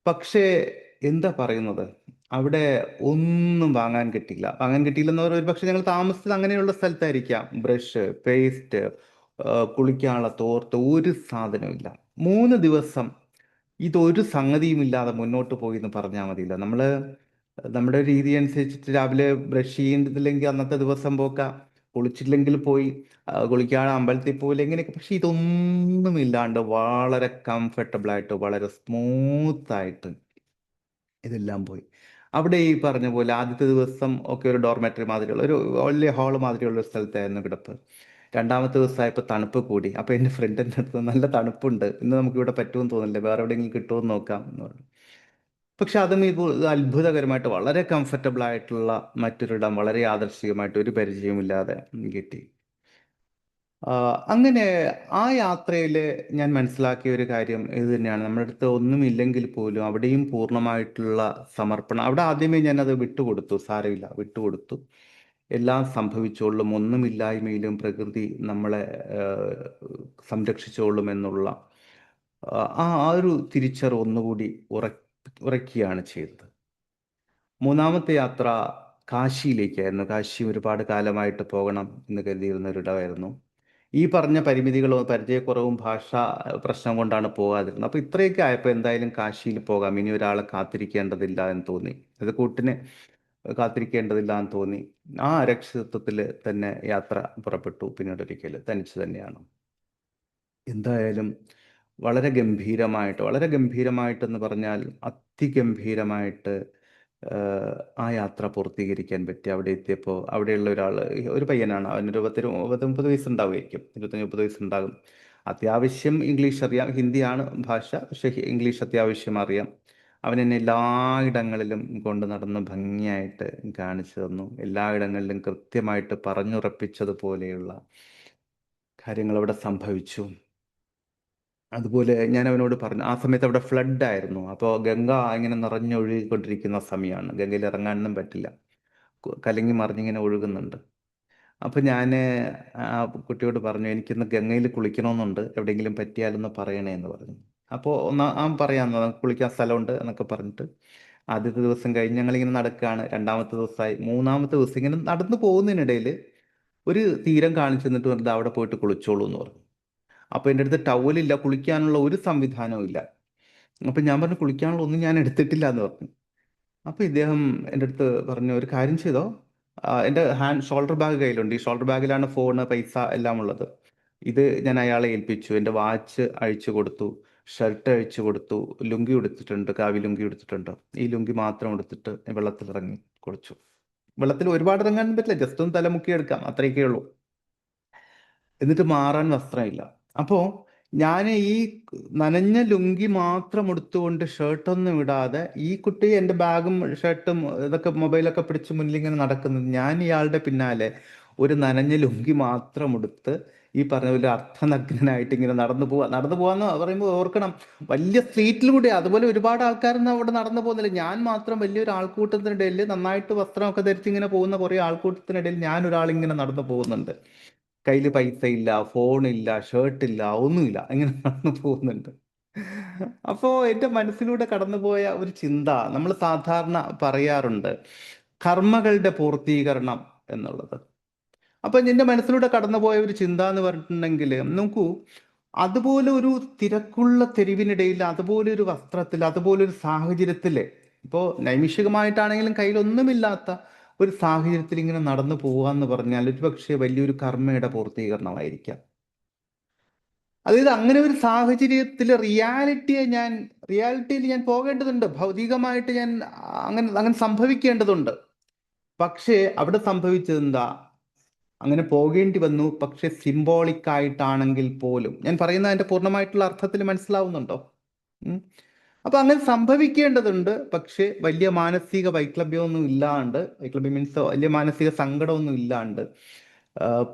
A: പക്ഷേ എന്താ പറയുന്നത്, അവിടെ ഒന്നും വാങ്ങാൻ കിട്ടിയില്ല. വാങ്ങാൻ കിട്ടിയില്ലെന്ന് പറഞ്ഞാൽ, ഒരു പക്ഷെ ഞങ്ങൾ താമസിച്ചത് അങ്ങനെയുള്ള സ്ഥലത്തായിരിക്കാം. ബ്രഷ്, പേസ്റ്റ്, കുളിക്കാനുള്ള തോർത്ത്, ഒരു സാധനമില്ല. 3 ദിവസം ഇതൊരു സംഗതിയും ഇല്ലാതെ മുന്നോട്ട് പോയി എന്ന് പറഞ്ഞാൽ മതിയല്ലോ. നമ്മുടെ രീതി അനുസരിച്ചിട്ട് രാവിലെ ബ്രഷ് ചെയ്യുന്നില്ലെങ്കിൽ അന്നത്തെ ദിവസം പോക്കാം, കുളിച്ചില്ലെങ്കിൽ പോയി, കുളിക്കാൻ അമ്പലത്തിൽ പോയില്ല, എങ്ങനെയൊക്കെ. പക്ഷെ ഇതൊന്നും ഇല്ലാണ്ട് വളരെ കംഫർട്ടബിൾ ആയിട്ട്, വളരെ സ്മൂത്ത് ആയിട്ട് ഇതെല്ലാം പോയി. അവിടെ ഈ പറഞ്ഞ പോലെ ആദ്യത്തെ ദിവസം ഒക്കെ ഒരു ഡോർമെറ്ററി മാതിരിയുള്ള ഒരു വലിയ ഹാള് മാതിരിയുള്ള ഒരു സ്ഥലത്തായിരുന്നു കിടപ്പ്. രണ്ടാമത്തെ ദിവസമായപ്പോൾ തണുപ്പ് കൂടി. അപ്പോൾ എൻ്റെ ഫ്രണ്ടിൻ്റെ അടുത്ത്, നല്ല തണുപ്പുണ്ട്, ഇന്ന് നമുക്ക് ഇവിടെ പറ്റുമെന്ന് തോന്നുന്നില്ല, വേറെ എവിടെയെങ്കിലും കിട്ടുമോ എന്ന് നോക്കാം എന്ന് പറഞ്ഞു. പക്ഷെ അതും ഇപ്പോൾ അത്ഭുതകരമായിട്ട് വളരെ കംഫർട്ടബിൾ ആയിട്ടുള്ള മറ്റൊരിടം, വളരെ യാദൃശ്ചികമായിട്ട് ഒരു പരിചയമില്ലാതെ കിട്ടി. അങ്ങനെ ആ യാത്രയിൽ ഞാൻ മനസ്സിലാക്കിയ ഒരു കാര്യം ഇത് തന്നെയാണ്. നമ്മുടെ അടുത്ത് ഒന്നുമില്ലെങ്കിൽ പോലും അവിടെയും പൂർണ്ണമായിട്ടുള്ള സമർപ്പണം. അവിടെ ആദ്യമേ ഞാനത് വിട്ടുകൊടുത്തു, സാരമില്ല വിട്ടുകൊടുത്തു, എല്ലാം സംഭവിച്ചോളും, ഒന്നുമില്ലായ്മയിലും പ്രകൃതി നമ്മളെ സംരക്ഷിച്ചോളും എന്നുള്ള ആ ഒരു തിരിച്ചറിവ് ഒന്നുകൂടി ഉറയ്ക്കുകയാണ് ചെയ്തത്. മൂന്നാമത്തെ യാത്ര കാശിയിലേക്കായിരുന്നു. കാശി ഒരുപാട് കാലമായിട്ട് പോകണം എന്ന് കരുതിയിരുന്ന ഒരിടമായിരുന്നു. ഈ പറഞ്ഞ പരിമിതികളും പരിചയക്കുറവും ഭാഷ പ്രശ്നം കൊണ്ടാണ് പോകാതിരുന്നത്. അപ്പോൾ ഇത്രയൊക്കെ ആയപ്പോൾ എന്തായാലും കാശിയിൽ പോകാം, ഇനി ഒരാളെ കാത്തിരിക്കേണ്ടതില്ല എന്ന് തോന്നി, അത് കൂട്ടിന് കാത്തിരിക്കേണ്ടതില്ല എന്ന് തോന്നി. ആ അരക്ഷിതത്വത്തിൽ തന്നെ യാത്ര പുറപ്പെട്ടു. പിന്നീട് ഒരിക്കൽ തനിച്ച് തന്നെയാണ്. എന്തായാലും വളരെ ഗംഭീരമായിട്ടെന്ന് പറഞ്ഞാൽ അതിഗംഭീരമായിട്ട് ആ യാത്ര പൂർത്തീകരിക്കാൻ പറ്റി. അവിടെ എത്തിയപ്പോൾ അവിടെയുള്ള ഒരു പയ്യനാണ്, അവനൊരു 30 വയസ്സുണ്ടാവുമായിരിക്കും, 25-30 വയസ്സുണ്ടാകും. അത്യാവശ്യം ഇംഗ്ലീഷ് അറിയാം, ഹിന്ദിയാണ് ഭാഷ, പക്ഷേ ഇംഗ്ലീഷ് അത്യാവശ്യം അറിയാം. അവൻ എന്നെ എല്ലായിടങ്ങളിലും കൊണ്ട് നടന്ന് ഭംഗിയായിട്ട് കാണിച്ചു തന്നു. എല്ലായിടങ്ങളിലും കൃത്യമായിട്ട് പറഞ്ഞുറപ്പിച്ചതുപോലെയുള്ള കാര്യങ്ങൾ അവിടെ സംഭവിച്ചു. അതുപോലെ ഞാൻ അവനോട് പറഞ്ഞു, ആ സമയത്ത് അവിടെ ഫ്ലഡ് ആയിരുന്നു. അപ്പോൾ ഗംഗ ഇങ്ങനെ നിറഞ്ഞൊഴുകിക്കൊണ്ടിരിക്കുന്ന സമയമാണ്, ഗംഗയിൽ ഇറങ്ങാനൊന്നും പറ്റില്ല, കലങ്ങി മറിഞ്ഞിങ്ങനെ ഒഴുകുന്നുണ്ട്. അപ്പോൾ ഞാൻ ആ കുട്ടിയോട് പറഞ്ഞു, എനിക്കിന്ന് ഗംഗയിൽ കുളിക്കണമെന്നുണ്ട്, എവിടെയെങ്കിലും പറ്റിയാലൊന്ന് പറയണേ എന്ന് പറഞ്ഞു. അപ്പോൾ പറയാമെന്ന്, നമുക്ക് കുളിക്കാൻ സ്ഥലമുണ്ട് എന്നൊക്കെ പറഞ്ഞിട്ട് ആദ്യത്തെ ദിവസം കഴിഞ്ഞ് ഞങ്ങളിങ്ങനെ നടക്കുകയാണ്. രണ്ടാമത്തെ ദിവസമായി. മൂന്നാമത്തെ ദിവസം ഇങ്ങനെ നടന്നു പോകുന്നതിനിടയിൽ ഒരു തീരം കാണിച്ചു തന്നിട്ട് പറഞ്ഞത്, അവിടെ പോയിട്ട് കുളിച്ചോളൂ എന്ന് പറഞ്ഞു. അപ്പൊ എൻ്റെ അടുത്ത് ടവലില്ല, കുളിക്കാനുള്ള ഒരു സംവിധാനവും ഇല്ല. അപ്പൊ ഞാൻ പറഞ്ഞു, കുളിക്കാനുള്ള ഒന്നും ഞാൻ എടുത്തിട്ടില്ല എന്ന് പറഞ്ഞു. അപ്പൊ ഇദ്ദേഹം എൻ്റെ അടുത്ത് പറഞ്ഞു, ഒരു കാര്യം ചെയ്തോ, എൻ്റെ ഷോൾഡർ ബാഗ് കയ്യിലുണ്ട്, ഈ ഷോൾഡർ ബാഗിലാണ് ഫോണ്, പൈസ എല്ലാം ഉള്ളത്. ഇത് ഞാൻ അയാളെ ഏൽപ്പിച്ചു, എൻ്റെ വാച്ച് അഴിച്ചു കൊടുത്തു, ഷർട്ട് അഴിച്ചു കൊടുത്തു, ലുങ്കി എടുത്തിട്ടുണ്ട്, കാവി ലുങ്കി എടുത്തിട്ടുണ്ട്. ഈ ലുങ്കി മാത്രം എടുത്തിട്ട് വെള്ളത്തിൽ ഇറങ്ങി കുളിച്ചു. വെള്ളത്തിൽ ഒരുപാട് ഇറങ്ങാൻ പറ്റില്ല, ജസ്റ്റ് ഒന്ന് തലമുക്കി എടുക്കാം, അത്രയൊക്കെ ഉള്ളൂ. എന്നിട്ട് മാറാൻ വസ്ത്രമില്ല. അപ്പോ ഞാൻ ഈ നനഞ്ഞ ലുങ്കി മാത്രം എടുത്തുകൊണ്ട്, ഷർട്ടൊന്നും ഇടാതെ, ഈ കുട്ടി എൻ്റെ ബാഗും ഷർട്ടും ഇതൊക്കെ മൊബൈലൊക്കെ പിടിച്ച് മുന്നിൽ ഇങ്ങനെ നടക്കുന്നത്, ഞാൻ ഇയാളുടെ പിന്നാലെ ഒരു നനഞ്ഞ ലുങ്കി മാത്രം എടുത്ത് ഈ പറഞ്ഞ പോലെ അർത്ഥനഗ്നനായിട്ട് ഇങ്ങനെ നടന്നു പോവാന്ന് പറയുമ്പോൾ ഓർക്കണം, വലിയ സ്ട്രീറ്റിലൂടെ, അതുപോലെ ഒരുപാട് ആൾക്കാരൊന്നും അവിടെ നടന്നു പോകുന്നില്ല, ഞാൻ മാത്രം വലിയൊരു ആൾക്കൂട്ടത്തിനിടയിൽ, നന്നായിട്ട് വസ്ത്രമൊക്കെ ധരിച്ച് ഇങ്ങനെ പോകുന്ന കുറേ ആൾക്കൂട്ടത്തിനിടയിൽ ഞാൻ ഒരാളിങ്ങനെ നടന്നു പോകുന്നുണ്ട്. കയ്യിൽ പൈസ ഇല്ല, ഫോണില്ല, ഷർട്ടില്ല, ഒന്നുമില്ല, ഇങ്ങനെ നടന്നു പോകുന്നുണ്ട്. അപ്പോ എൻ്റെ മനസ്സിലൂടെ കടന്നുപോയ ഒരു ചിന്ത, നമ്മൾ സാധാരണ പറയാറുണ്ട്, കർമ്മകളുടെ പൂർത്തീകരണം എന്നുള്ളത്. അപ്പൊ എൻ്റെ മനസ്സിലൂടെ കടന്നുപോയ ഒരു ചിന്ത എന്ന് പറഞ്ഞിട്ടുണ്ടെങ്കിൽ, നോക്കൂ, അതുപോലെ ഒരു തിരക്കുള്ള തെരുവിനിടയിൽ, അതുപോലെ ഒരു വസ്ത്രത്തിൽ, അതുപോലെ ഒരു സാഹചര്യത്തില്, ഇപ്പോ നൈമിഷികമായിട്ടാണെങ്കിലും കയ്യിലൊന്നുമില്ലാത്ത ഒരു സാഹചര്യത്തിൽ ഇങ്ങനെ നടന്നു പോവാന്ന് പറഞ്ഞാൽ ഒരു പക്ഷേ വലിയൊരു കർമ്മയുടെ പൂർത്തീകരണമായിരിക്കാം. അതായത് അങ്ങനെ ഒരു സാഹചര്യത്തിൽ റിയാലിറ്റിയിൽ ഞാൻ പോകേണ്ടതുണ്ട്, ഭൗതികമായിട്ട് ഞാൻ അങ്ങനെ അങ്ങനെ സംഭവിക്കേണ്ടതുണ്ട്. പക്ഷേ അവിടെ സംഭവിച്ചത് എന്താ? അങ്ങനെ പോകേണ്ടി വന്നു. പക്ഷെ സിംബോളിക് ആയിട്ടാണെങ്കിൽ പോലും, ഞാൻ പറയുന്ന അതിന്റെ പൂർണ്ണമായിട്ടുള്ള അർത്ഥത്തിൽ മനസ്സിലാവുന്നുണ്ടോ? ഉം. അപ്പൊ അങ്ങനെ സംഭവിക്കേണ്ടതുണ്ട്. പക്ഷെ വലിയ മാനസിക വൈക്ലഭ്യമൊന്നും ഇല്ലാണ്ട്, വൈക്ലഭ്യം മീൻസ് വലിയ മാനസിക സങ്കടമൊന്നും ഇല്ലാണ്ട്,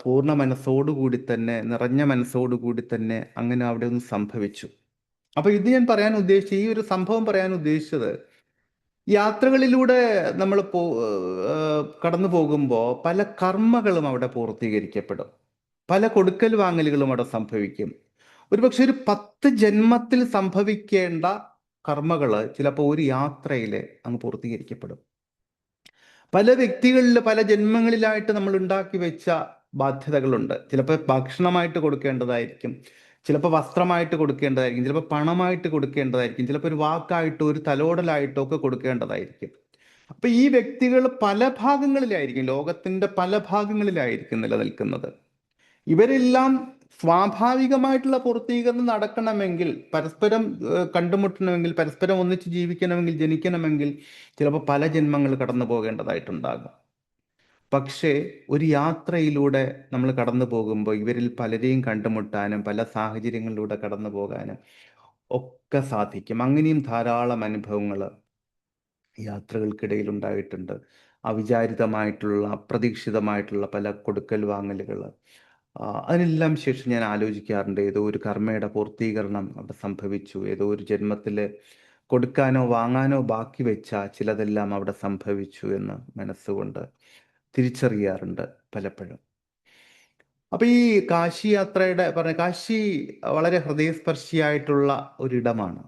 A: പൂർണ്ണ മനസ്സോടുകൂടി തന്നെ, നിറഞ്ഞ മനസ്സോടുകൂടി തന്നെ അങ്ങനെ അവിടെ ഒന്ന് സംഭവിച്ചു. അപ്പൊ ഇത് ഞാൻ പറയാൻ ഉദ്ദേശിച്ച, ഈ ഒരു സംഭവം പറയാൻ ഉദ്ദേശിച്ചത്, യാത്രകളിലൂടെ നമ്മൾ കടന്നു പോകുമ്പോൾ പല കർമ്മകളും അവിടെ പൂർത്തീകരിക്കപ്പെടും, പല കൊടുക്കൽ വാങ്ങലുകളും അവിടെ സംഭവിക്കും. ഒരുപക്ഷെ ഒരു 10 ജന്മത്തിൽ സംഭവിക്കേണ്ട കർമ്മകള് ചിലപ്പോൾ ഒരു യാത്രയിൽ അങ്ങ് പൂർത്തീകരിക്കപ്പെടും. പല വ്യക്തികളിൽ പല ജന്മങ്ങളിലായിട്ട് നമ്മൾ ഉണ്ടാക്കി വെച്ച ബാധ്യതകളുണ്ട്. ചിലപ്പോൾ ഭക്ഷണമായിട്ട് കൊടുക്കേണ്ടതായിരിക്കും, ചിലപ്പോൾ വസ്ത്രമായിട്ട് കൊടുക്കേണ്ടതായിരിക്കും, ചിലപ്പോൾ പണമായിട്ട് കൊടുക്കേണ്ടതായിരിക്കും, ചിലപ്പോൾ ഒരു വാക്കായിട്ടോ ഒരു തലോടലായിട്ടോ ഒക്കെ കൊടുക്കേണ്ടതായിരിക്കും. അപ്പൊ ഈ വ്യക്തികൾ പല ഭാഗങ്ങളിലായിരിക്കും, ലോകത്തിന്റെ പല ഭാഗങ്ങളിലായിരിക്കും നിലനിൽക്കുന്നത്. ഇവരെല്ലാം സ്വാഭാവികമായിട്ടുള്ള പൂർത്തീകരണം നടക്കണമെങ്കിൽ, പരസ്പരം കണ്ടുമുട്ടണമെങ്കിൽ, പരസ്പരം ഒന്നിച്ച് ജീവിക്കണമെങ്കിൽ, ജനിക്കണമെങ്കിൽ ചിലപ്പോൾ പല ജന്മങ്ങൾ കടന്നു പോകേണ്ടതായിട്ടുണ്ടാകും. പക്ഷേ ഒരു യാത്രയിലൂടെ നമ്മൾ കടന്നു പോകുമ്പോൾ ഇവരിൽ പലരെയും കണ്ടുമുട്ടാനും പല സാഹചര്യങ്ങളിലൂടെ കടന്നു പോകാനും ഒക്കെ സാധിക്കും. അങ്ങനെയും ധാരാളം അനുഭവങ്ങൾ യാത്രകൾക്കിടയിൽ ഉണ്ടായിട്ടുണ്ട്. അവിചാരിതമായിട്ടുള്ള, അപ്രതീക്ഷിതമായിട്ടുള്ള പല കൊടുക്കൽ വാങ്ങലുകൾ. അതിനെല്ലാം ശേഷം ഞാൻ ആലോചിക്കാറുണ്ട്, ഏതോ ഒരു കർമ്മയുടെ പൂർത്തീകരണം അവിടെ സംഭവിച്ചു, ഏതോ ഒരു ജന്മത്തിൽ കൊടുക്കാനോ വാങ്ങാനോ ബാക്കി വെച്ച ചിലതെല്ലാം അവിടെ സംഭവിച്ചു എന്ന് മനസ്സുകൊണ്ട് തിരിച്ചറിയാറുണ്ട് പലപ്പോഴും. അപ്പൊ ഈ കാശി യാത്രയുടെ കാശി വളരെ ഹൃദയസ്പർശിയായിട്ടുള്ള ഒരിടമാണ്.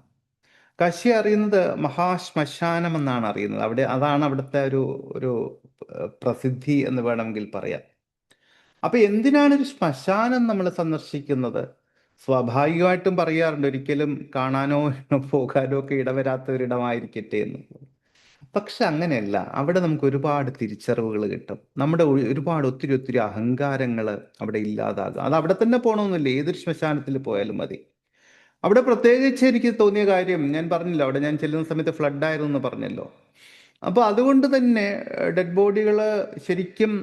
A: കാശി അറിയുന്നത് മഹാശ്മശാനം എന്നാണ് അറിയുന്നത്. അതാണ് അവിടുത്തെ ഒരു പ്രസിദ്ധി എന്ന് വേണമെങ്കിൽ പറയാം. അപ്പൊ എന്തിനാണ് ഒരു ശ്മശാനം നമ്മൾ സന്ദർശിക്കുന്നത്? സ്വാഭാവികമായിട്ടും പറയാറുണ്ട്, ഒരിക്കലും കാണാനോ പോകാനോ ഒക്കെ ഇടവരാത്ത ഒരിടമായിരിക്കട്ടെ എന്ന്. പക്ഷെ അങ്ങനെയല്ല. അവിടെ നമുക്ക് ഒരുപാട് തിരിച്ചറിവുകൾ കിട്ടും. നമ്മുടെ ഒരുപാട് ഒത്തിരി അഹങ്കാരങ്ങൾ അവിടെ ഇല്ലാതാകും. അത് അവിടെ തന്നെ പോകണമെന്നില്ല, ഏതൊരു ശ്മശാനത്തിൽ പോയാലും മതി. അവിടെ പ്രത്യേകിച്ച് എനിക്ക് തോന്നിയ കാര്യം, ഞാൻ പറഞ്ഞല്ലോ, അവിടെ ഞാൻ ചെല്ലുന്ന സമയത്ത് ഫ്ലഡ് ആയിരുന്നു എന്ന് പറഞ്ഞല്ലോ. അപ്പൊ അതുകൊണ്ട് തന്നെ ഡെഡ് ബോഡികൾ ശരിക്കും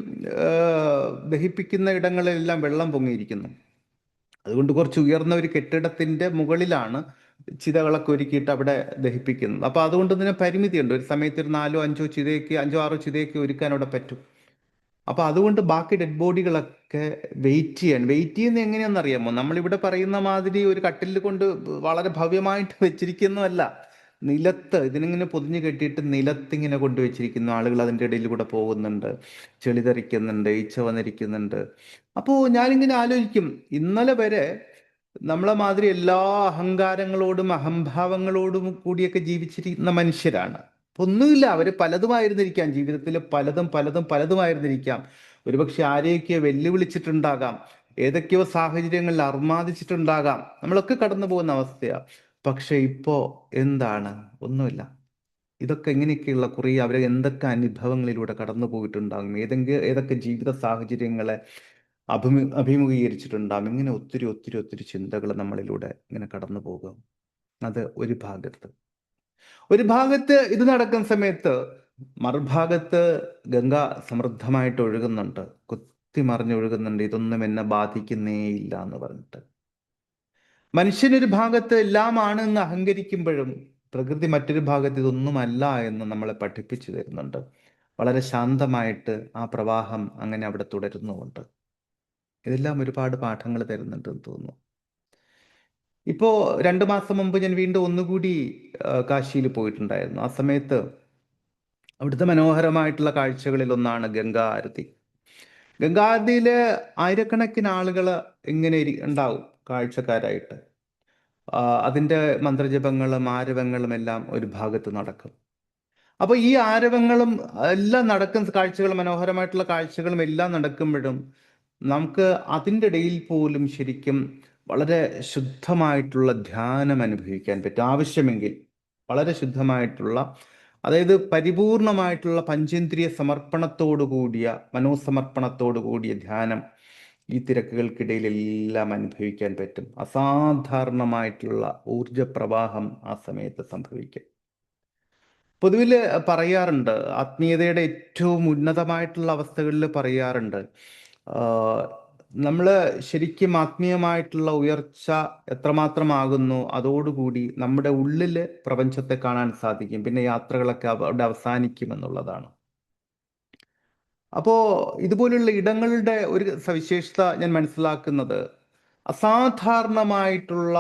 A: ദഹിപ്പിക്കുന്ന ഇടങ്ങളിലെല്ലാം വെള്ളം പൊങ്ങിയിരിക്കുന്നു. അതുകൊണ്ട് കുറച്ച് ഉയർന്ന ഒരു കെട്ടിടത്തിന്റെ മുകളിലാണ് ചിതകളൊക്കെ ഒരുക്കിയിട്ട് അവിടെ ദഹിപ്പിക്കുന്നത്. അപ്പൊ അതുകൊണ്ട് തന്നെ പരിമിതിയുണ്ട്. ഒരു സമയത്ത് ഒരു 4-5 ചിതയൊക്കെ ഒരുക്കാൻ അവിടെ പറ്റും. അപ്പൊ അതുകൊണ്ട് ബാക്കി ഡെഡ് ബോഡികളൊക്കെ വെയിറ്റ് ചെയ്യുന്ന എങ്ങനെയാണെന്ന് അറിയാമോ? നമ്മളിവിടെ പറയുന്ന മാതിരി ഒരു കട്ടിലിൽ കൊണ്ട് വളരെ ഭവ്യമായിട്ട് വെച്ചിരിക്കുന്നതല്ല. നിലത്ത് ഇതിനിങ്ങനെ പൊതിഞ്ഞു കെട്ടിയിട്ട് നിലത്തിങ്ങനെ കൊണ്ടുവച്ചിരിക്കുന്നു. ആളുകൾ അതിൻ്റെ ഇടയിൽ കൂടെ പോകുന്നുണ്ട്, ചെളി തെറിക്കുന്നുണ്ട്, ഈച്ച വന്നിരിക്കുന്നുണ്ട്. അപ്പോൾ ഞാനിങ്ങനെ ആലോചിക്കും, ഇന്നലെ വരെ നമ്മളെ മാതിരി എല്ലാ അഹങ്കാരങ്ങളോടും അഹംഭാവങ്ങളോടും കൂടിയൊക്കെ ജീവിച്ചിരിക്കുന്ന മനുഷ്യരാണ്. ഒന്നുമില്ല, അവര് പലതുമായിരുന്നിരിക്കാം, ജീവിതത്തിൽ പലതുമായിരുന്നിരിക്കാം. ഒരുപക്ഷെ ആരെയൊക്കെയോ വെല്ലുവിളിച്ചിട്ടുണ്ടാകാം, ഏതൊക്കെയോ സാഹചര്യങ്ങളിൽ അർമാദിച്ചിട്ടുണ്ടാകാം. നമ്മളൊക്കെ കടന്നു പോകുന്ന അവസ്ഥയാ. പക്ഷെ ഇപ്പോ എന്താണ്? ഒന്നുമില്ല. ഇതൊക്കെ ഇങ്ങനെയൊക്കെയുള്ള കുറേ അവരെ എന്തൊക്കെ അനുഭവങ്ങളിലൂടെ കടന്നു പോയിട്ടുണ്ടാകും, ഏതൊക്കെ ജീവിത സാഹചര്യങ്ങളെ അഭിമുഖീകരിച്ചിട്ടുണ്ടാകും. ഇങ്ങനെ ഒത്തിരി ചിന്തകൾ നമ്മളിലൂടെ ഇങ്ങനെ കടന്നു പോകും. അത് ഒരു ഭാഗത്ത് ഇത് നടക്കുന്ന സമയത്ത്, മറുഭാഗത്ത് ഗംഗ സമൃദ്ധമായിട്ട് ഒഴുകുന്നുണ്ട്, കുത്തിമറിഞ്ഞൊഴുകുന്നുണ്ട്. ഇതൊന്നും എന്നെ ബാധിക്കുന്നേ ഇല്ല എന്ന് പറഞ്ഞിട്ട്. മനുഷ്യനൊരു ഭാഗത്ത് എല്ലാമാണ് എന്ന് അഹങ്കരിക്കുമ്പോഴും പ്രകൃതി മറ്റൊരു ഭാഗത്ത് ഇതൊന്നുമല്ല എന്ന് നമ്മളെ പഠിപ്പിച്ചു തരുന്നുണ്ട്. വളരെ ശാന്തമായിട്ട് ആ പ്രവാഹം അങ്ങനെ അവിടെ തുടരുന്നുമുണ്ട്. ഇതെല്ലാം ഒരുപാട് പാഠങ്ങൾ തരുന്നുണ്ടെന്ന് തോന്നുന്നു. ഇപ്പോ 2 മാസം മുമ്പ് ഞാൻ വീണ്ടും ഒന്നുകൂടി കാശിയിൽ പോയിട്ടുണ്ടായിരുന്നു. ആ സമയത്ത് അവിടുത്തെ മനോഹരമായിട്ടുള്ള കാഴ്ചകളിൽ ഒന്നാണ് ഗംഗാ ആരതി. ഗംഗാ ആരതിയില് ആയിരക്കണക്കിന് ആളുകൾ ഇങ്ങനെ ഉണ്ടാവും കാഴ്ചക്കാരായിട്ട്. അതിൻ്റെ മന്ത്രജപങ്ങളും ആരവങ്ങളും എല്ലാം ഒരു ഭാഗത്ത് നടക്കും. അപ്പോൾ ഈ ആരവങ്ങളും എല്ലാം നടക്കുന്ന കാഴ്ചകളും മനോഹരമായിട്ടുള്ള കാഴ്ചകളും എല്ലാം നടക്കുമ്പോഴും നമുക്ക് അതിൻ്റെ ഇടയിൽ പോലും ശരിക്കും വളരെ ശുദ്ധമായിട്ടുള്ള ധ്യാനം അനുഭവിക്കാൻ പറ്റും. ആവശ്യമെങ്കിൽ വളരെ ശുദ്ധമായിട്ടുള്ള, അതായത് പരിപൂർണമായിട്ടുള്ള പഞ്ചേന്ദ്രിയ സമർപ്പണത്തോടു കൂടിയ, മനോസമർപ്പണത്തോടു കൂടിയ ധ്യാനം ഈ തിരക്കുകൾക്കിടയിലെല്ലാം അനുഭവിക്കാൻ പറ്റും. അസാധാരണമായിട്ടുള്ള ഊർജപ്രവാഹം ആ സമയത്ത് സംഭവിക്കും. പൊതുവിൽ പറയാറുണ്ട്, ആത്മീയതയുടെ ഏറ്റവും ഉന്നതമായിട്ടുള്ള അവസ്ഥകളിൽ പറയാറുണ്ട്, നമ്മൾ ശരിക്കും ആത്മീയമായിട്ടുള്ള ഉയർച്ച എത്രമാത്രമാകുന്നു അതോടുകൂടി നമ്മുടെ ഉള്ളിൽ പ്രപഞ്ചത്തെ കാണാൻ സാധിക്കും, പിന്നെ യാത്രകളൊക്കെ അവിടെ അവസാനിക്കുമെന്നുള്ളതാണ്. അപ്പോൾ ഇതുപോലുള്ള ഇടങ്ങളുടെ ഒരു സവിശേഷത ഞാൻ മനസ്സിലാക്കുന്നത്, അസാധാരണമായിട്ടുള്ള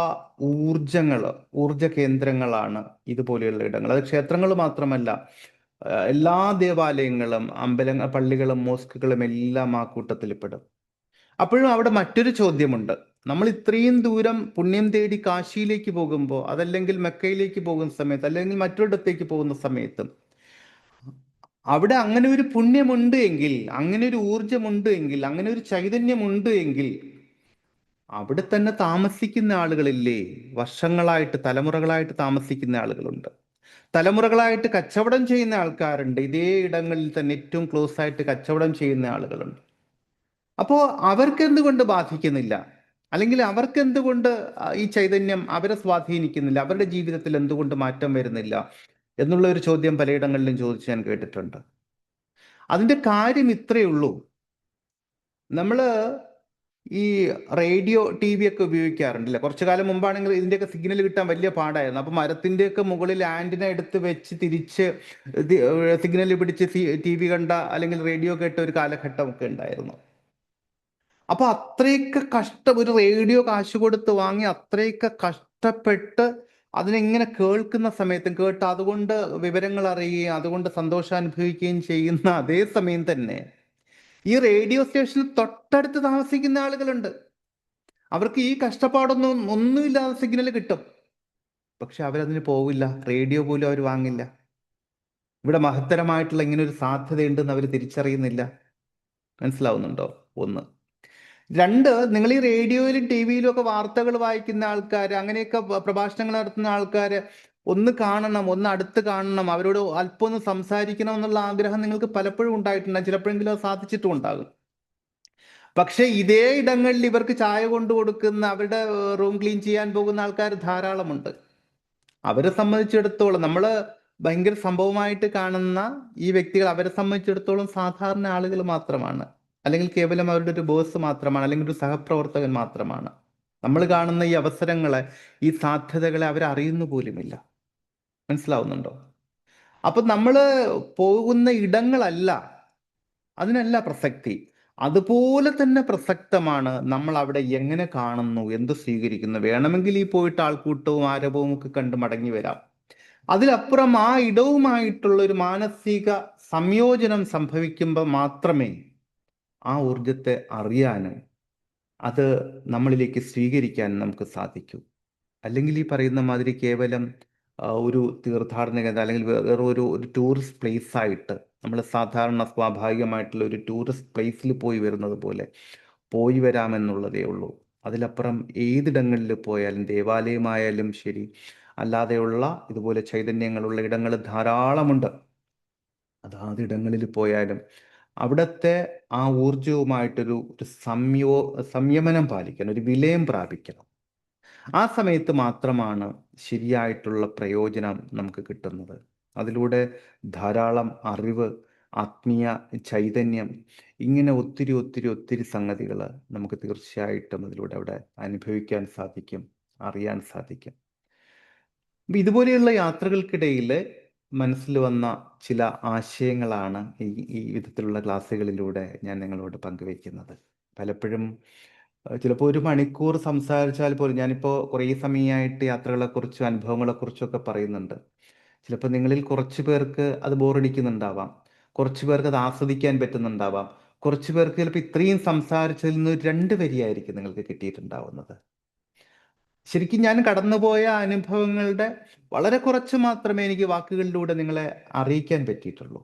A: ഊർജ കേന്ദ്രങ്ങളാണ് ഇതുപോലെയുള്ള ഇടങ്ങൾ. അത് ക്ഷേത്രങ്ങൾ മാത്രമല്ല, എല്ലാ ദേവാലയങ്ങളും, അമ്പലങ്ങൾ, പള്ളികളും, മോസ്കുകളും എല്ലാം ആ കൂട്ടത്തിൽ പെടും. അപ്പോഴും അവിടെ മറ്റൊരു ചോദ്യമുണ്ട്. നമ്മൾ ഇത്രയും ദൂരം പുണ്യം തേടി കാശിയിലേക്ക് പോകുമ്പോൾ, അതല്ലെങ്കിൽ മെക്കയിലേക്ക് പോകുന്ന സമയത്ത്, അല്ലെങ്കിൽ മറ്റൊരിടത്തേക്ക് പോകുന്ന സമയത്തും അവിടെ അങ്ങനെ ഒരു പുണ്യമുണ്ട് എങ്കിൽ, അങ്ങനെ ഒരു ഊർജമുണ്ട് എങ്കിൽ, അങ്ങനെ ഒരു ചൈതന്യമുണ്ട് എങ്കിൽ അവിടെ തന്നെ താമസിക്കുന്ന ആളുകളില്ലേ? വർഷങ്ങളായിട്ട്, തലമുറകളായിട്ട് താമസിക്കുന്ന ആളുകളുണ്ട്. തലമുറകളായിട്ട് കച്ചവടം ചെയ്യുന്ന ആൾക്കാരുണ്ട്. ഇതേ ഇടങ്ങളിൽ തന്നെ ഏറ്റവും ക്ലോസ് ആയിട്ട് കച്ചവടം ചെയ്യുന്ന ആളുകളുണ്ട്. അപ്പോൾ അവർക്ക് എന്തുകൊണ്ട് ബാധിക്കുന്നില്ല? അല്ലെങ്കിൽ അവർക്ക് എന്തുകൊണ്ട് ഈ ചൈതന്യം അവരെ സ്വാധീനിക്കുന്നില്ല? അവരുടെ ജീവിതത്തിൽ എന്തുകൊണ്ട് മാറ്റം വരുന്നില്ല എന്നുള്ള ഒരു ചോദ്യം പലയിടങ്ങളിലും ചോദിച്ച് ഞാൻ കേട്ടിട്ടുണ്ട്. അതിന്റെ കാര്യം ഇത്രയേ ഉള്ളൂ. നമ്മൾ ഈ റേഡിയോ ടി വി ഒക്കെ ഉപയോഗിക്കാറുണ്ടല്ലേ? കുറച്ചു കാലം മുമ്പാണെങ്കിൽ ഇതിന്റെയൊക്കെ സിഗ്നൽ കിട്ടാൻ വലിയ പാടായിരുന്നു. അപ്പൊ മരത്തിന്റെയൊക്കെ മുകളിൽ ആന്റിന എടുത്ത് വെച്ച് തിരിച്ച് സിഗ്നൽ പിടിച്ച് ടി വി കണ്ട അല്ലെങ്കിൽ റേഡിയോ കേട്ട ഒരു കാലഘട്ടം ഒക്കെ ഉണ്ടായിരുന്നു. അപ്പൊ അത്രയൊക്കെ ഒരു റേഡിയോ കാശ് കൊടുത്ത് വാങ്ങി അത്രയൊക്കെ കഷ്ടപ്പെട്ട് അതിനെങ്ങനെ കേൾക്കുന്ന സമയത്തും കേട്ട് അതുകൊണ്ട് വിവരങ്ങൾ അറിയുകയും അതുകൊണ്ട് സന്തോഷം അനുഭവിക്കുകയും ചെയ്യുന്ന അതേ സമയം തന്നെ ഈ റേഡിയോ സ്റ്റേഷനിൽ തൊട്ടടുത്ത് താമസിക്കുന്ന ആളുകളുണ്ട്. അവർക്ക് ഈ ഒന്നുമില്ലാതെ സിഗ്നൽ കിട്ടും. പക്ഷെ അവരതിന് പോവില്ല, റേഡിയോ പോലും അവർ വാങ്ങില്ല. ഇവിടെ മഹത്തരമായിട്ടുള്ള ഇങ്ങനെ ഒരു സാധ്യതയുണ്ടെന്ന് അവർ തിരിച്ചറിയുന്നില്ല. മനസ്സിലാവുന്നുണ്ടോ? ഒന്ന്. രണ്ട്, നിങ്ങൾ ഈ റേഡിയോയിലും ടി വിയിലും ഒക്കെ വാർത്തകൾ വായിക്കുന്ന ആൾക്കാർ, അങ്ങനെയൊക്കെ പ്രഭാഷണങ്ങൾ നടത്തുന്ന ആൾക്കാർ ഒന്ന് കാണണം, ഒന്ന് അടുത്ത് കാണണം, അവരോട് അല്പം ഒന്ന് സംസാരിക്കണം എന്നുള്ള ആഗ്രഹം നിങ്ങൾക്ക് പലപ്പോഴും ഉണ്ടായിട്ടുണ്ട്. ചിലപ്പോഴെങ്കിലും അത് സാധിച്ചിട്ടും ഉണ്ടാകും. പക്ഷെ ഇതേ ഇടങ്ങളിൽ ഇവർക്ക് ചായ കൊണ്ടു കൊടുക്കുന്ന, അവരുടെ റൂം ക്ലീൻ ചെയ്യാൻ പോകുന്ന ആൾക്കാർ ധാരാളമുണ്ട്. അവരെ സംബന്ധിച്ചിടത്തോളം നമ്മൾ ഭയങ്കര സംഭവമായിട്ട് കാണുന്ന ഈ വ്യക്തികൾ അവരെ സംബന്ധിച്ചിടത്തോളം സാധാരണ ആളുകൾ മാത്രമാണ്, അല്ലെങ്കിൽ കേവലം അവരുടെ ഒരു ബോസ് മാത്രമാണ്, അല്ലെങ്കിൽ ഒരു സഹപ്രവർത്തകൻ മാത്രമാണ്. നമ്മൾ കാണുന്ന ഈ അവസരങ്ങളെ, ഈ സാധ്യതകളെ അവരറിയുന്നു പോലുമില്ല. മനസ്സിലാവുന്നുണ്ടോ? അപ്പൊ നമ്മൾ പോകുന്ന ഇടങ്ങളല്ല, അതിനല്ല പ്രസക്തി. അതുപോലെ തന്നെ പ്രസക്തമാണ് നമ്മൾ അവിടെ എങ്ങനെ കാണുന്നു, എന്ത് സ്വീകരിക്കുന്നു. വേണമെങ്കിൽ ഈ പോയിട്ട് ആൾക്കൂട്ടവും ആരവവും ഒക്കെ കണ്ട് മടങ്ങി വരാം. അതിലപ്പുറം ആ ഇടവുമായിട്ടുള്ള ഒരു മാനസിക സംയോജനം സംഭവിക്കുമ്പോൾ മാത്രമേ ആ ഊർജത്തെ അറിയാനും അത് നമ്മളിലേക്ക് സ്വീകരിക്കാൻ നമുക്ക് സാധിക്കൂ. അല്ലെങ്കിൽ ഈ പറയുന്ന മാതിരി കേവലം ഒരു തീർത്ഥാടന കേന്ദ്രം, അല്ലെങ്കിൽ വേറെ ഒരു ടൂറിസ്റ്റ് പ്ലേസ് ആയിട്ട് നമ്മൾ സാധാരണ സ്വാഭാവികമായിട്ടുള്ള ഒരു ടൂറിസ്റ്റ് പ്ലേസിൽ പോയി വരുന്നത് പോലെ പോയി വരാമെന്നുള്ളതേ ഉള്ളൂ. അതിലപ്പുറം ഏതിടങ്ങളിൽ പോയാലും, ദേവാലയമായാലും ശരി, അല്ലാതെയുള്ള ഇതുപോലെ ചൈതന്യങ്ങളുള്ള ഇടങ്ങൾ ധാരാളമുണ്ട്. അതാതിടങ്ങളിൽ പോയാലും അവിടുത്തെ ആ ഊർജവുമായിട്ടൊരു സംയമനം പാലിക്കണം, ഒരു വിലയം പ്രാപിക്കണം. ആ സമയത്ത് മാത്രമാണ് ശരിയായിട്ടുള്ള പ്രയോജനം നമുക്ക് കിട്ടുന്നത്. അതിലൂടെ ധാരാളം അറിവ്, ആത്മീയ ചൈതന്യം, ഇങ്ങനെ ഒത്തിരി ഒത്തിരി ഒത്തിരി സംഗതികൾ നമുക്ക് തീർച്ചയായിട്ടും അതിലൂടെ അവിടെ അനുഭവിക്കാൻ സാധിക്കും, അറിയാൻ സാധിക്കും. ഇതുപോലെയുള്ള യാത്രകൾക്കിടയിൽ മനസ്സിൽ വന്ന ചില ആശയങ്ങളാണ് ഈ വിധത്തിലുള്ള ക്ലാസ്സുകളിലൂടെ ഞാൻ നിങ്ങളോട് പങ്കുവയ്ക്കുന്നത്. പലപ്പോഴും ചിലപ്പോൾ ഒരു മണിക്കൂർ സംസാരിച്ചാൽ പോലും, ഞാനിപ്പോൾ കുറേ സമയമായിട്ട് യാത്രകളെക്കുറിച്ചും അനുഭവങ്ങളെക്കുറിച്ചൊക്കെ പറയുന്നുണ്ട്. ചിലപ്പോൾ നിങ്ങളിൽ കുറച്ച് പേർക്ക് അത് ബോറടിക്കുന്നുണ്ടാവാം, കുറച്ച് പേർക്ക് അത് ആസ്വദിക്കാൻ പറ്റുന്നുണ്ടാവാം, കുറച്ച് പേർക്ക് ചിലപ്പോൾ ഇത്രയും സംസാരിച്ചതിൽ നിന്ന് 2 വരിയായിരിക്കും നിങ്ങൾക്ക് കിട്ടിയിട്ടുണ്ടാവുന്നത്. ശരിക്കും ഞാൻ കടന്നുപോയ അനുഭവങ്ങളുടെ വളരെ കുറച്ച് മാത്രമേ എനിക്ക് വാക്കുകളിലൂടെ നിങ്ങളെ അറിയിക്കാൻ പറ്റിയിട്ടുള്ളൂ.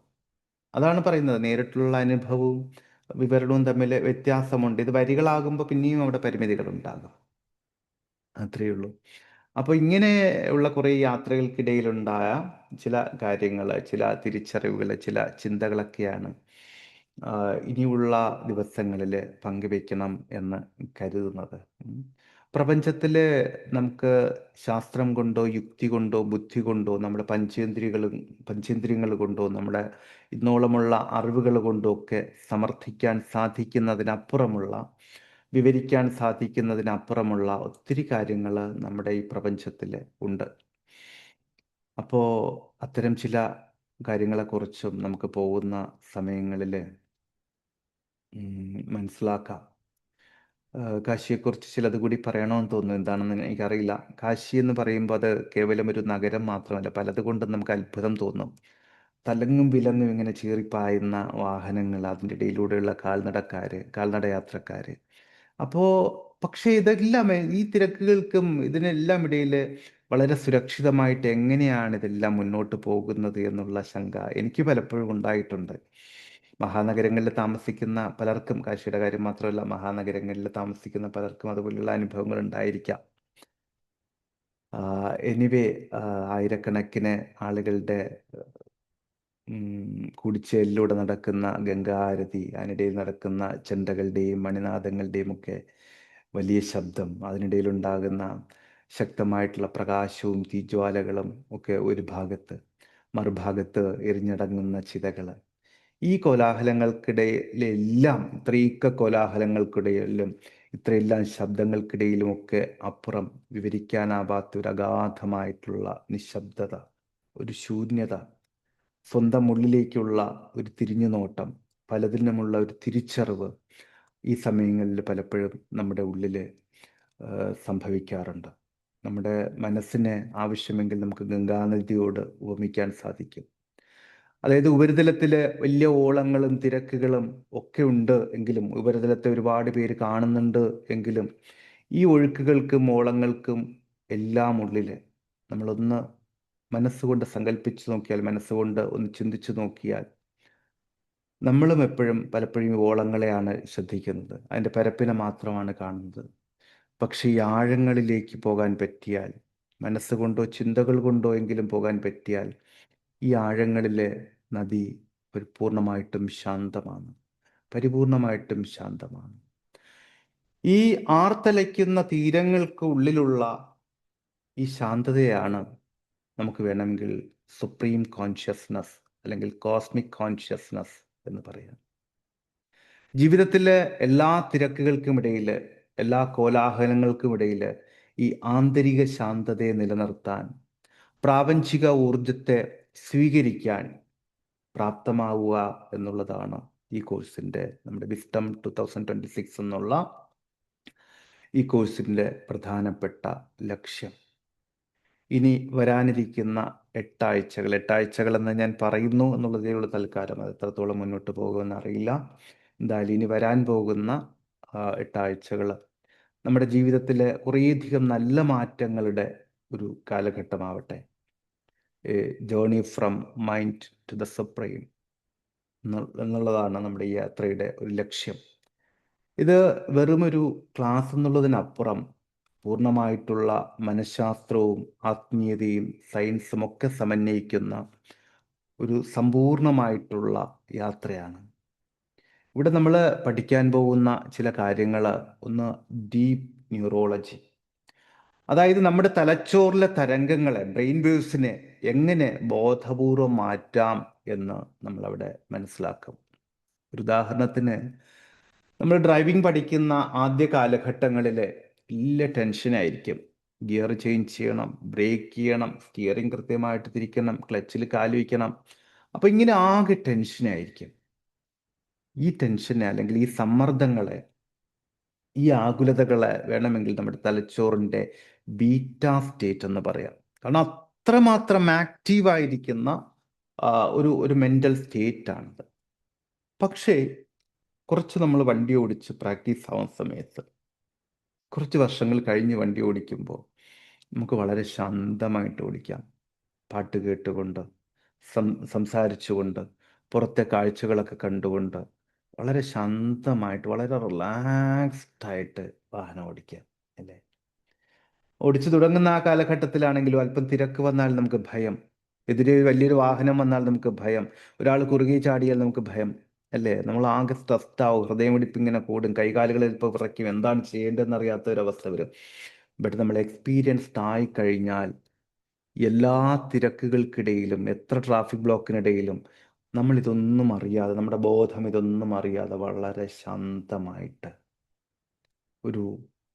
A: അതാണ് പറയുന്നത്, നേരിട്ടുള്ള അനുഭവവും വിവരണവും തമ്മിൽ വ്യത്യാസമുണ്ട്. ഇത് വരികളാകുമ്പോൾ പിന്നെയും അവിടെ പരിമിതികൾ ഉണ്ടാകും. അത്രയേ ഉള്ളൂ. അപ്പോൾ ഇങ്ങനെ ഉള്ള കുറേ യാത്രകൾക്കിടയിലുണ്ടായ ചില കാര്യങ്ങൾ, ചില തിരിച്ചറിവുകൾ, ചില ചിന്തകളൊക്കെയാണ് ഇനിയുള്ള ദിവസങ്ങളിൽ പങ്കുവെക്കണം എന്ന് കരുതുന്നത്. പ്രപഞ്ചത്തിൽ നമുക്ക് ശാസ്ത്രം കൊണ്ടോ യുക്തി കൊണ്ടോ ബുദ്ധി കൊണ്ടോ നമ്മുടെ പഞ്ചേന്ദ്രിയങ്ങൾ കൊണ്ടോ നമ്മുടെ ഇന്നോളമുള്ള അറിവുകൾ കൊണ്ടോ ഒക്കെ സമർത്ഥിക്കാൻ സാധിക്കുന്നതിനപ്പുറമുള്ള, വിവരിക്കാൻ സാധിക്കുന്നതിനപ്പുറമുള്ള ഒത്തിരി കാര്യങ്ങൾ നമ്മുടെ ഈ പ്രപഞ്ചത്തിൽ ഉണ്ട്. അപ്പോൾ അത്തരം ചില കാര്യങ്ങളെക്കുറിച്ചും നമുക്ക് പോകുന്ന സമയങ്ങളിൽ മനസ്സിലാക്കാം. കാശിയെക്കുറിച്ച് ചിലത് കൂടി പറയണമെന്ന് തോന്നുന്നു. എന്താണെന്ന് എനിക്കറിയില്ല. കാശി എന്ന് പറയുമ്പോൾ അത് കേവലം ഒരു നഗരം മാത്രമല്ല, പലതുകൊണ്ടും നമുക്ക് അത്ഭുതം തോന്നും. തലങ്ങും വിലങ്ങും ഇങ്ങനെ ചീറിപ്പായുന്ന വാഹനങ്ങൾ, അതിൻ്റെ ഇടയിലൂടെയുള്ള കാൽനട യാത്രക്കാർ. അപ്പോൾ പക്ഷേ ഇതെല്ലാം ഈ തിരക്കുകൾക്കും ഇതിനെല്ലാം ഇടയിൽ വളരെ സുരക്ഷിതമായിട്ട് എങ്ങനെയാണ് ഇതെല്ലാം മുന്നോട്ട് പോകുന്നത് എന്നുള്ള ശങ്ക എനിക്ക് പലപ്പോഴും ഉണ്ടായിട്ടുണ്ട്. മഹാനഗരങ്ങളിൽ താമസിക്കുന്ന പലർക്കും, കാശിയുടെ കാര്യം മാത്രമല്ല, മഹാനഗരങ്ങളിൽ താമസിക്കുന്ന പലർക്കും അതുപോലുള്ള അനുഭവങ്ങൾ ഉണ്ടായിരിക്കാം. എനിവേ, ആയിരക്കണക്കിന് ആളുകളുടെ കൂടിച്ചേരിലൂടെ നടക്കുന്ന ഗംഗാരതി, അതിനിടയിൽ നടക്കുന്ന ചെണ്ടകളുടെയും മണിനാദങ്ങളുടെയും ഒക്കെ വലിയ ശബ്ദം, അതിനിടയിലുണ്ടാകുന്ന ശക്തമായിട്ടുള്ള പ്രകാശവും തീജ്വാലകളും ഒക്കെ ഒരു ഭാഗത്ത്, മറുഭാഗത്ത് എരിഞ്ഞടങ്ങുന്ന ചിതകൾ, ഈ കോലാഹലങ്ങൾക്കിടയിലെല്ലാം, ഇത്രയൊക്കെ കോലാഹലങ്ങൾക്കിടയിലും ഇത്രയെല്ലാം ശബ്ദങ്ങൾക്കിടയിലുമൊക്കെ അപ്പുറം വിവരിക്കാനാവാത്ത ഒരു അഗാധമായിട്ടുള്ള നിശബ്ദത, ഒരു ശൂന്യത, സ്വന്തം ഉള്ളിലേക്കുള്ള ഒരു തിരിഞ്ഞുനോട്ടം, പലതിനുമുള്ള ഒരു തിരിച്ചറിവ് ഈ സമയങ്ങളിൽ പലപ്പോഴും നമ്മുടെ ഉള്ളിൽ സംഭവിക്കാറുണ്ട്. നമ്മുടെ മനസ്സിന് ആവശ്യമെങ്കിൽ നമുക്ക് ഗംഗാനദിയോട് ഉപമിക്കാൻ സാധിക്കും. അതായത് ഉപരിതലത്തിൽ വലിയ ഓളങ്ങളും തിരക്കുകളും ഒക്കെ ഉണ്ട് എങ്കിലും, ഉപരിതലത്തെ ഒരുപാട് പേര് കാണുന്നുണ്ട് എങ്കിലും, ഈ ഒഴുക്കുകൾക്കും ഓളങ്ങൾക്കും എല്ലാം ഉള്ളിൽ നമ്മളൊന്ന് മനസ്സുകൊണ്ട് സങ്കല്പിച്ചു നോക്കിയാൽ, മനസ്സുകൊണ്ട് ഒന്ന് ചിന്തിച്ചു നോക്കിയാൽ, നമ്മളും പലപ്പോഴും ഈ ഓളങ്ങളെയാണ് ശ്രദ്ധിക്കുന്നത്, അതിൻ്റെ പരപ്പിനെ മാത്രമാണ് കാണുന്നത്. പക്ഷേ ഈ ആഴങ്ങളിലേക്ക് പോകാൻ പറ്റിയാൽ, മനസ്സുകൊണ്ടോ ചിന്തകൾ കൊണ്ടോ എങ്കിലും പോകാൻ പറ്റിയാൽ, ഈ ആഴങ്ങളിലെ നദി പൂർണ്ണമായിട്ടും ശാന്തമാണ്, പരിപൂർണമായിട്ടും ശാന്തമാണ്. ഈ ആർത്തലയ്ക്കുന്ന തീരങ്ങൾക്ക് ഉള്ളിലുള്ള ഈ ശാന്തതയാണ് നമുക്ക് വേണമെങ്കിൽ സുപ്രീം കോൺഷ്യസ്നസ് അല്ലെങ്കിൽ കോസ്മിക് കോൺഷ്യസ്നസ് എന്ന് പറയാം. ജീവിതത്തിലെ എല്ലാ തിരക്കുകൾക്കുമിടയിൽ, എല്ലാ കോലാഹലങ്ങൾക്കുമിടയിൽ ഈ ആന്തരിക ശാന്തതയെ നിലനിർത്താൻ, പ്രാപഞ്ചിക ഊർജത്തെ സ്വീകരിക്കാൻ പ്രാപ്തമാവുക എന്നുള്ളതാണ് ഈ കോഴ്സിൻ്റെ, നമ്മുടെ വിസ്ഡം 2026 എന്നുള്ള ഈ കോഴ്സിൻ്റെ പ്രധാനപ്പെട്ട ലക്ഷ്യം. ഇനി വരാനിരിക്കുന്ന 8 ആഴ്ചകൾ എന്ന് ഞാൻ പറയുന്നു എന്നുള്ളതേ ഉള്ളൂ തൽക്കാലം. അത് എത്രത്തോളം മുന്നോട്ട് പോകുമെന്ന് അറിയില്ല. എന്തായാലും ഇനി വരാൻ പോകുന്ന 8 ആഴ്ചകൾ നമ്മുടെ ജീവിതത്തിലെ കുറേയധികം നല്ല മാറ്റങ്ങളുടെ ഒരു കാലഘട്ടമാവട്ടെ. Journey from mind to the supreme എന്നുള്ളതാണ് നമ്മുടെ ഈ യാത്രയുടെ ഒരു ലക്ഷ്യം. ഇത് വെറുമൊരു ക്ലാസ് എന്നുള്ളതിനപ്പുറം പൂർണ്ണമായിട്ടുള്ള മനഃശാസ്ത്രവും ആത്മീയതയും സയൻസും ഒക്കെ സമന്വയിക്കുന്ന ഒരു സമ്പൂർണമായിട്ടുള്ള യാത്രയാണ്. ഇവിടെ നമ്മൾ പഠിക്കാൻ പോകുന്ന ചില കാര്യങ്ങൾ, ഒന്ന് ഡീപ്പ് ന്യൂറോളജി, അതായത് നമ്മുടെ തലച്ചോറിലെ തരംഗങ്ങളെ, ബ്രെയിൻ വേവ്സിനെ എങ്ങനെ ബോധപൂർവം മാറ്റാം എന്ന് നമ്മളവിടെ മനസ്സിലാക്കും. ഒരു ഉദാഹരണത്തിന്, നമ്മൾ ഡ്രൈവിംഗ് പഠിക്കുന്ന ആദ്യ കാലഘട്ടങ്ങളിൽ വലിയ ടെൻഷനായിരിക്കും. ഗിയർ ചേഞ്ച് ചെയ്യണം, ബ്രേക്ക് ചെയ്യണം, സ്റ്റിയറിംഗ് കൃത്യമായിട്ട് തിരിക്കണം, ക്ലച്ചിൽ കാല് വയ്ക്കണം. അപ്പോൾ ഇങ്ങനെ ആകെ ടെൻഷനായിരിക്കും. ഈ ടെൻഷനെ അല്ലെങ്കിൽ ഈ സമ്മർദ്ദങ്ങളെ, ഈ ആകുലതകളെ വേണമെങ്കിൽ നമ്മുടെ തലച്ചോറിൻ്റെ ബീറ്റാ സ്റ്റേറ്റ് എന്ന് പറയാം. കാരണം അത്രമാത്രം ആക്റ്റീവായിരിക്കുന്ന ഒരു മെൻ്റൽ സ്റ്റേറ്റാണിത്. പക്ഷേ കുറച്ച് നമ്മൾ വണ്ടി ഓടിച്ച് പ്രാക്ടീസ് ആവുന്ന സമയത്ത്, കുറച്ച് വർഷങ്ങൾ കഴിഞ്ഞ് വണ്ടി ഓടിക്കുമ്പോൾ നമുക്ക് വളരെ ശാന്തമായിട്ട് ഓടിക്കാം. പാട്ട് കേട്ടുകൊണ്ട്, സംസാരിച്ചുകൊണ്ട്, പുറത്തെ കാഴ്ചകളൊക്കെ കണ്ടുകൊണ്ട്, വളരെ ശാന്തമായിട്ട്, വളരെ റിലാക്സ്ഡ് ആയിട്ട് വാഹനം ഓടിക്കാം, അല്ലേ? ഓടിച്ചു തുടങ്ങുന്ന ആ കാലഘട്ടത്തിലാണെങ്കിലും അല്പം തിരക്ക് വന്നാൽ നമുക്ക് ഭയം, എതിരെ വലിയൊരു വാഹനം വന്നാൽ നമുക്ക് ഭയം, ഒരാൾ കുറുകെ ചാടിയാൽ നമുക്ക് ഭയം. അല്ലേ? നമ്മൾ ആകെ സ്ട്രെസ്ഡ് ആവും, ഹൃദയമിടിപ്പ് ഇങ്ങനെ കൂടും, കൈകാലുകൾ ഇപ്പോൾ വിറയ്ക്കും, എന്താണ് ചെയ്യേണ്ടതെന്ന് അറിയാത്ത ഒരവസ്ഥ വരും. ബട്ട് നമ്മൾ എക്സ്പീരിയൻസ്ഡ് ആയി കഴിഞ്ഞാൽ എല്ലാ തിരക്കുകൾക്കിടയിലും, എത്ര ട്രാഫിക് ബ്ലോക്കിനിടയിലും നമ്മൾ ഇതൊന്നും അറിയാതെ, നമ്മുടെ ബോധം ഇതൊന്നും അറിയാതെ വളരെ ശാന്തമായിട്ട് ഒരു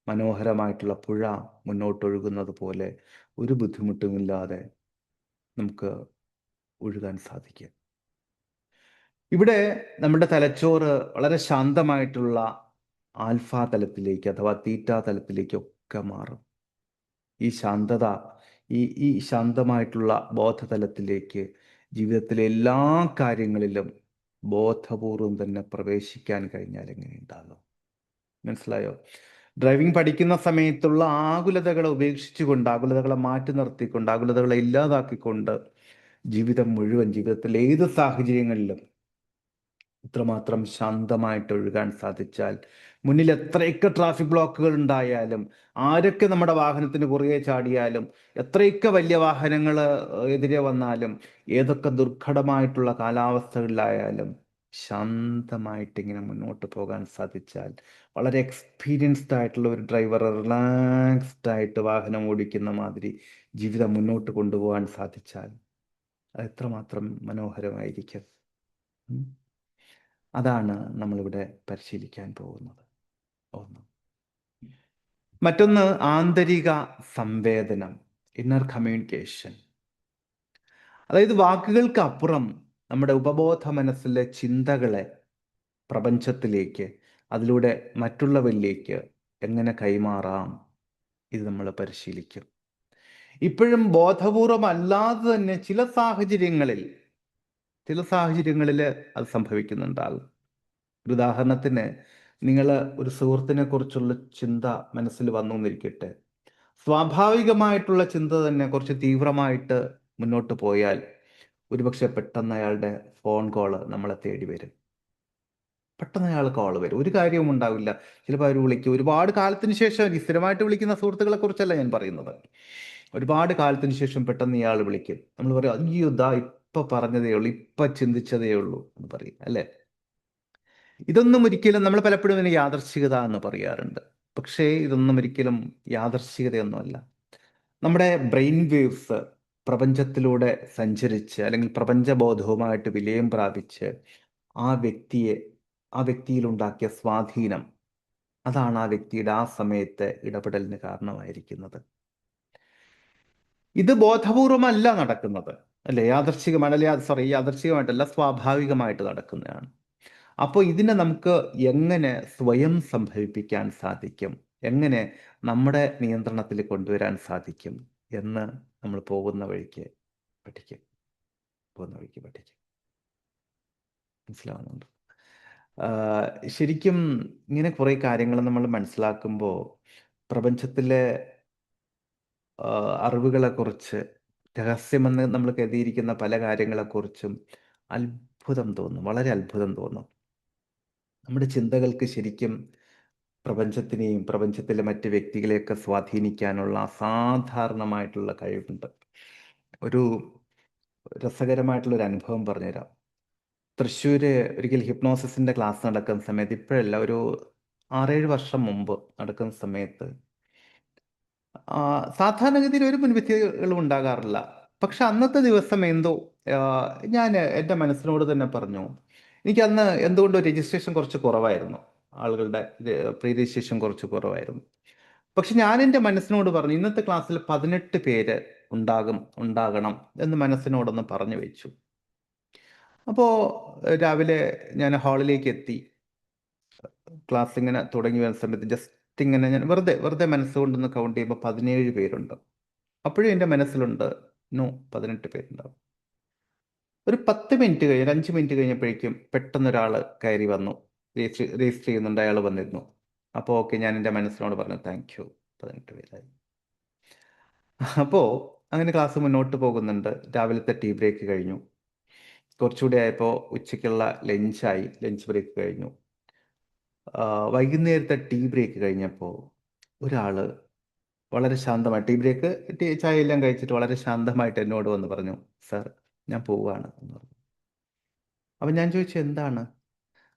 A: മനോഹരമായിട്ടുള്ള പുഴ മുന്നോട്ടൊഴുകുന്നത് പോലെ ഒരു ബുദ്ധിമുട്ടുമില്ലാതെ നമുക്ക് ഒഴുകാൻ സാധിക്കും. ഇവിടെ നമ്മുടെ തലച്ചോറ് വളരെ ശാന്തമായിട്ടുള്ള ആൽഫ തലത്തിലേക്ക് അഥവാ തീറ്റ തലത്തിലേക്കൊക്കെ മാറും. ഈ ശാന്തത, ഈ ശാന്തമായിട്ടുള്ള ബോധതലത്തിലേക്ക് ജീവിതത്തിലെ എല്ലാ കാര്യങ്ങളിലും ബോധപൂർവം തന്നെ പ്രവേശിക്കാൻ കഴിഞ്ഞാൽ എങ്ങനെയുണ്ടാകും? മനസ്സിലായോ? ഡ്രൈവിംഗ് പഠിക്കുന്ന സമയത്തുള്ള ആകുലതകളെ ഉപേക്ഷിച്ചുകൊണ്ട്, ആകുലതകളെ മാറ്റി നിർത്തിക്കൊണ്ട്, ആകുലതകളെ ഇല്ലാതാക്കിക്കൊണ്ട് ജീവിതം മുഴുവൻ, ജീവിതത്തിലെ ഏത് സാഹചര്യങ്ങളിലും ഇത്രമാത്രം ശാന്തമായിട്ട് ഒഴുകാൻ സാധിച്ചാൽ, മുന്നിൽ എത്രയൊക്കെ ട്രാഫിക് ബ്ലോക്കുകൾ ഉണ്ടായാലും, ആരൊക്കെ നമ്മുടെ വാഹനത്തിന് കുറുകെ ചാടിയാലും, എത്രയൊക്കെ വലിയ വാഹനങ്ങൾ എതിരെ വന്നാലും, ഏതൊക്കെ ദുർഘടമായിട്ടുള്ള കാലാവസ്ഥകളിലായാലും ശാന്തമായിട്ട് ഇങ്ങനെ മുന്നോട്ട് പോകാൻ സാധിച്ചാൽ, വളരെ എക്സ്പീരിയൻസ്ഡ് ആയിട്ടുള്ള ഒരു ഡ്രൈവർ റിലാക്സ്ഡ് ആയിട്ട് വാഹനം ഓടിക്കുന്ന മാതിരി ജീവിതം മുന്നോട്ട് കൊണ്ടുപോകാൻ സാധിച്ചാൽ അത് എത്രമാത്രം മനോഹരമായിരിക്കും. അതാണ് നമ്മളിവിടെ പരിശീലിക്കാൻ പോകുന്നത്. ഒന്ന്. മറ്റൊന്ന് ആന്തരിക സംവേദനം, ഇന്നർ കമ്മ്യൂണിക്കേഷൻ. അതായത് വാക്കുകൾക്ക് അപ്പുറം നമ്മുടെ ഉപബോധ മനസ്സിലെ ചിന്തകളെ പ്രപഞ്ചത്തിലേക്ക്, അതിലൂടെ മറ്റുള്ളവരിലേക്ക് എങ്ങനെ കൈമാറാം, ഇത് നമ്മൾ പരിശീലിക്കും. ഇപ്പോഴും ബോധപൂർവമല്ലാതെ തന്നെ ചില സാഹചര്യങ്ങളിൽ അത് സംഭവിക്കുന്നുണ്ടാകും. ഒരു ഉദാഹരണത്തിന്, നിങ്ങൾ ഒരു സുഹൃത്തിനെ കുറിച്ചുള്ള ചിന്ത മനസ്സിൽ വന്നു എന്നിരിക്കട്ടെ. സ്വാഭാവികമായിട്ടുള്ള ചിന്ത തന്നെ കുറച്ച് തീവ്രമായിട്ട് മുന്നോട്ട് പോയാൽ ഒരുപക്ഷെ പെട്ടെന്ന് അയാളുടെ ഫോൺ കോള് നമ്മളെ തേടി വരും. പെട്ടെന്ന് അയാൾ കോൾ വരും, ഒരു കാര്യവും ഉണ്ടാവില്ല. ചിലപ്പോൾ അവർ വിളിക്കും, ഒരുപാട് കാലത്തിന് ശേഷം. ഈ സ്ഥിരമായിട്ട് വിളിക്കുന്ന സുഹൃത്തുക്കളെ കുറിച്ചല്ല ഞാൻ പറയുന്നത്. ഒരുപാട് കാലത്തിന് ശേഷം പെട്ടെന്ന് ഇയാൾ വിളിക്കും. നമ്മൾ പറയും, അയ്യോ ദാ ഇപ്പൊ പറഞ്ഞതേ ഉള്ളൂ, ഇപ്പൊ ചിന്തിച്ചതേ ഉള്ളൂ എന്ന് പറയും, അല്ലേ? ഇതൊന്നും ഒരിക്കലും, നമ്മൾ പലപ്പോഴും ഇതിന് യാദർച്ഛികത എന്ന് പറയാറുണ്ട്. പക്ഷേ ഇതൊന്നും ഒരിക്കലും യാദർച്ഛികതയൊന്നുമല്ല. നമ്മുടെ ബ്രെയിൻ വേവ്സ് പ്രപഞ്ചത്തിലൂടെ സഞ്ചരിച്ച്, അല്ലെങ്കിൽ പ്രപഞ്ചബോധവുമായിട്ട് വിലയം പ്രാപിച്ച് ആ വ്യക്തിയിലുണ്ടാക്കിയ സ്വാധീനം, അതാണ് ആ വ്യക്തിയുടെ ആ സമയത്തെ ഇടപെടലിന് കാരണമായിരിക്കുന്നത്. ഇത് ബോധപൂർവമല്ല നടക്കുന്നത്, അല്ലെ? യാദർച്ഛികമായിട്ടല്ല, സ്വാഭാവികമായിട്ട് നടക്കുന്നതാണ്. അപ്പോൾ ഇതിനെ നമുക്ക് എങ്ങനെ സ്വയം സംഭവിപ്പിക്കാൻ സാധിക്കും, എങ്ങനെ നമ്മുടെ നിയന്ത്രണത്തിൽ കൊണ്ടുവരാൻ സാധിക്കും എന്ന് നമ്മൾ പോകുന്ന വഴിക്ക് പഠിക്കും. മനസ്സിലാവുന്നുണ്ട്? ശരിക്കും ഇങ്ങനെ കുറേ കാര്യങ്ങൾ നമ്മൾ മനസ്സിലാക്കുമ്പോൾ പ്രപഞ്ചത്തിലെ അറിവുകളെക്കുറിച്ച്, രഹസ്യമെന്ന് നമ്മൾ കരുതിയിരിക്കുന്ന പല കാര്യങ്ങളെക്കുറിച്ചും അത്ഭുതം തോന്നും, വളരെ അത്ഭുതം തോന്നും. നമ്മുടെ ചിന്തകൾക്ക് ശരിക്കും പ്രപഞ്ചത്തിനെയും പ്രപഞ്ചത്തിലെ മറ്റ് വ്യക്തികളെയൊക്കെ സ്വാധീനിക്കാനുള്ള അസാധാരണമായിട്ടുള്ള കഴിവുണ്ട്. ഒരു രസകരമായിട്ടുള്ളൊരു അനുഭവം പറഞ്ഞുതരാം. തൃശ്ശൂര് ഒരിക്കൽ ഹിപ്നോസിസിൻ്റെ ക്ലാസ് നടക്കുന്ന സമയത്ത്, ഇപ്പോഴല്ല, ഒരു 6-7 വർഷം മുമ്പ് നടക്കുന്ന സമയത്ത്, സാധാരണഗതിയിൽ ഒരു മുൻവിധികളും ഉണ്ടാകാറില്ല. പക്ഷെ അന്നത്തെ ദിവസം എന്തോ ഞാൻ എൻ്റെ മനസ്സിനോട് തന്നെ പറഞ്ഞു, എനിക്കന്ന് എന്തുകൊണ്ടോ രജിസ്ട്രേഷൻ കുറച്ച് കുറവായിരുന്നു, ആളുകളുടെ പ്രീ രജിസ്ട്രേഷൻ കുറച്ച് കുറവായിരുന്നു. പക്ഷെ ഞാൻ എൻ്റെ മനസ്സിനോട് പറഞ്ഞു, ഇന്നത്തെ ക്ലാസ്സിൽ 18 പേര് ഉണ്ടാകണം എന്ന് മനസ്സിനോടൊന്ന് പറഞ്ഞു വെച്ചു. അപ്പോൾ രാവിലെ ഞാൻ ഹാളിലേക്ക് എത്തി. ക്ലാസ് ഇങ്ങനെ തുടങ്ങി വരുന്ന സമയത്ത് ജസ്റ്റ് ഇങ്ങനെ ഞാൻ വെറുതെ മനസ്സുകൊണ്ടൊന്ന് കൗണ്ട് ചെയ്യുമ്പോൾ 17 പേരുണ്ട്. അപ്പോഴും എൻ്റെ മനസ്സിലുണ്ട്, നോ, 18 പേരുണ്ടാവും. ഒരു 10 മിനിറ്റ് കഴിഞ്ഞ്, 5 മിനിറ്റ് കഴിഞ്ഞപ്പോഴേക്കും പെട്ടെന്നൊരാൾ കയറി വന്നു, രജിസ്റ്റർ ചെയ്യുന്നുണ്ട്, അയാൾ വന്നിരുന്നു. അപ്പോൾ ഓക്കെ, ഞാൻ എൻ്റെ മനസ്സിനോട് പറഞ്ഞു, താങ്ക് യു, 18 പേരായി. അപ്പോൾ അങ്ങനെ ക്ലാസ് മുന്നോട്ട് പോകുന്നുണ്ട്. രാവിലത്തെ ടീ ബ്രേക്ക് കഴിഞ്ഞു. കുറച്ചുകൂടി ആയപ്പോൾ ഉച്ചയ്ക്കുള്ള ലഞ്ച് ബ്രേക്ക് കഴിഞ്ഞു. വൈകുന്നേരത്തെ ടീ ബ്രേക്ക് കഴിഞ്ഞപ്പോൾ ഒരാൾ വളരെ ശാന്തമായി, ചായ എല്ലാം കഴിച്ചിട്ട് വളരെ ശാന്തമായിട്ട് എന്നോട് വന്ന് പറഞ്ഞു, സാർ, ഞാൻ പോവുകയാണ് എന്ന് പറഞ്ഞു. അപ്പം ഞാൻ ചോദിച്ചു, എന്താണ്?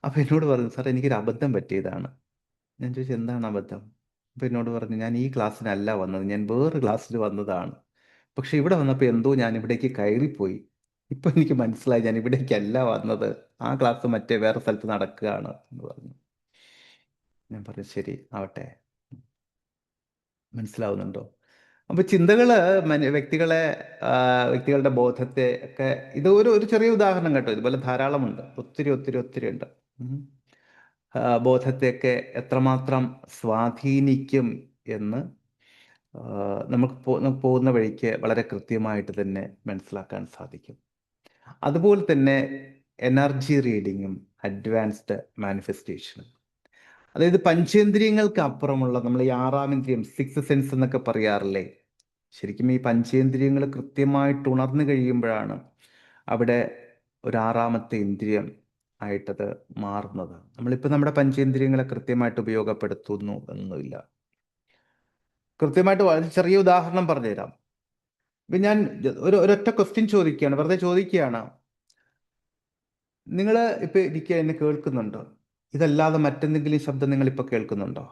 A: അപ്പൊ എന്നോട് പറഞ്ഞു, സാർ എനിക്കൊരു അബദ്ധം പറ്റിയതാണ്. ഞാൻ ചോദിച്ചു, എന്താണ് അബദ്ധം? അപ്പൊ എന്നോട് പറഞ്ഞു, ഞാൻ ഈ ക്ലാസ്സിനല്ല വന്നത്, ഞാൻ വേറെ ക്ലാസ്സിൽ വന്നതാണ്. പക്ഷെ ഇവിടെ വന്നപ്പോൾ എന്തോ ഞാൻ ഇവിടേക്ക് കയറിപ്പോയി. ഇപ്പൊ എനിക്ക് മനസ്സിലായി ഞാൻ ഇവിടേക്കല്ല വന്നത്, ആ ക്ലാസ് മറ്റേ വേറെ സ്ഥലത്ത് നടക്കുകയാണ് എന്ന് പറഞ്ഞു. ഞാൻ പറഞ്ഞു, ശരി ആവട്ടെ. മനസ്സിലാവുന്നുണ്ടോ? അപ്പൊ ചിന്തകള് വ്യക്തികളെ, വ്യക്തികളുടെ ബോധത്തെ ഒക്കെ, ഇത് ഒരു ചെറിയ ഉദാഹരണം കേട്ടോ, ഇതുപോലെ ധാരാളമുണ്ട്, ഒത്തിരി ഒത്തിരി ഒത്തിരി ഉണ്ട്. ഉം. ബോധത്തെയൊക്കെ എത്രമാത്രം സ്വാധീനിക്കും എന്ന് ആ, നമുക്ക് പോകുന്ന വഴിക്ക് വളരെ കൃത്യമായിട്ട് തന്നെ മനസ്സിലാക്കാൻ സാധിക്കും. അതുപോലെ തന്നെ എനർജി റീഡിങ്ങും അഡ്വാൻസ്ഡ് മാനിഫെസ്റ്റേഷനും, അതായത് പഞ്ചേന്ദ്രിയങ്ങൾക്ക് അപ്പുറമുള്ള നമ്മൾ ഈ ആറാം ഇന്ദ്രിയം, സിക്സ് സെൻസ് എന്നൊക്കെ പറയാറില്ലേ, ശരിക്കും ഈ പഞ്ചേന്ദ്രിയങ്ങൾ കൃത്യമായിട്ട് ഉണർന്നു കഴിയുമ്പോഴാണ് അവിടെ ഒരു ആറാമത്തെ ഇന്ദ്രിയം ആയിട്ടത് മാറുന്നത്. നമ്മളിപ്പോൾ നമ്മുടെ പഞ്ചേന്ദ്രിയങ്ങളെ കൃത്യമായിട്ട് ഉപയോഗപ്പെടുത്തുന്നു എന്നൊന്നുമില്ല. കൃത്യമായിട്ട് വളരെ ചെറിയ ഉദാഹരണം പറഞ്ഞുതരാം. ഇപ്പം ഞാൻ ഒരൊറ്റ ക്വസ്റ്റ്യൻ ചോദിക്കുകയാണ്, വെറുതെ ചോദിക്കുകയാണ്. നിങ്ങൾ ഇപ്പം എനിക്ക് എന്നെ കേൾക്കുന്നുണ്ടോ? ഇതല്ലാതെ മറ്റെന്തെങ്കിലും ശബ്ദം നിങ്ങൾ ഇപ്പൊ കേൾക്കുന്നുണ്ടോ?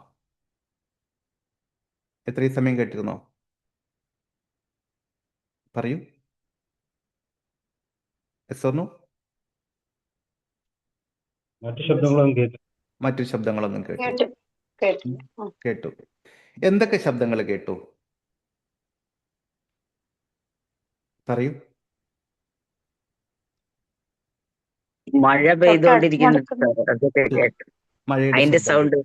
A: എത്രയും സമയം കേട്ടിരുന്നോ? പറയൂ. Yes or no?
B: മറ്റു ശബ്ദങ്ങളൊന്നും കേട്ടു.
A: മറ്റു ശബ്ദങ്ങളൊന്നും കേട്ടു?
C: കേട്ടു കേട്ടു
A: കേട്ടു. എന്തൊക്കെ ശബ്ദങ്ങൾ കേട്ടു? പറയൂ.
D: മഴ പെയ്തോണ്ടിരിക്കുന്ന കേട്ടു.
A: മഴയുടെ
D: അതിന്റെ
A: ശബ്ദം
D: സൗണ്ട്.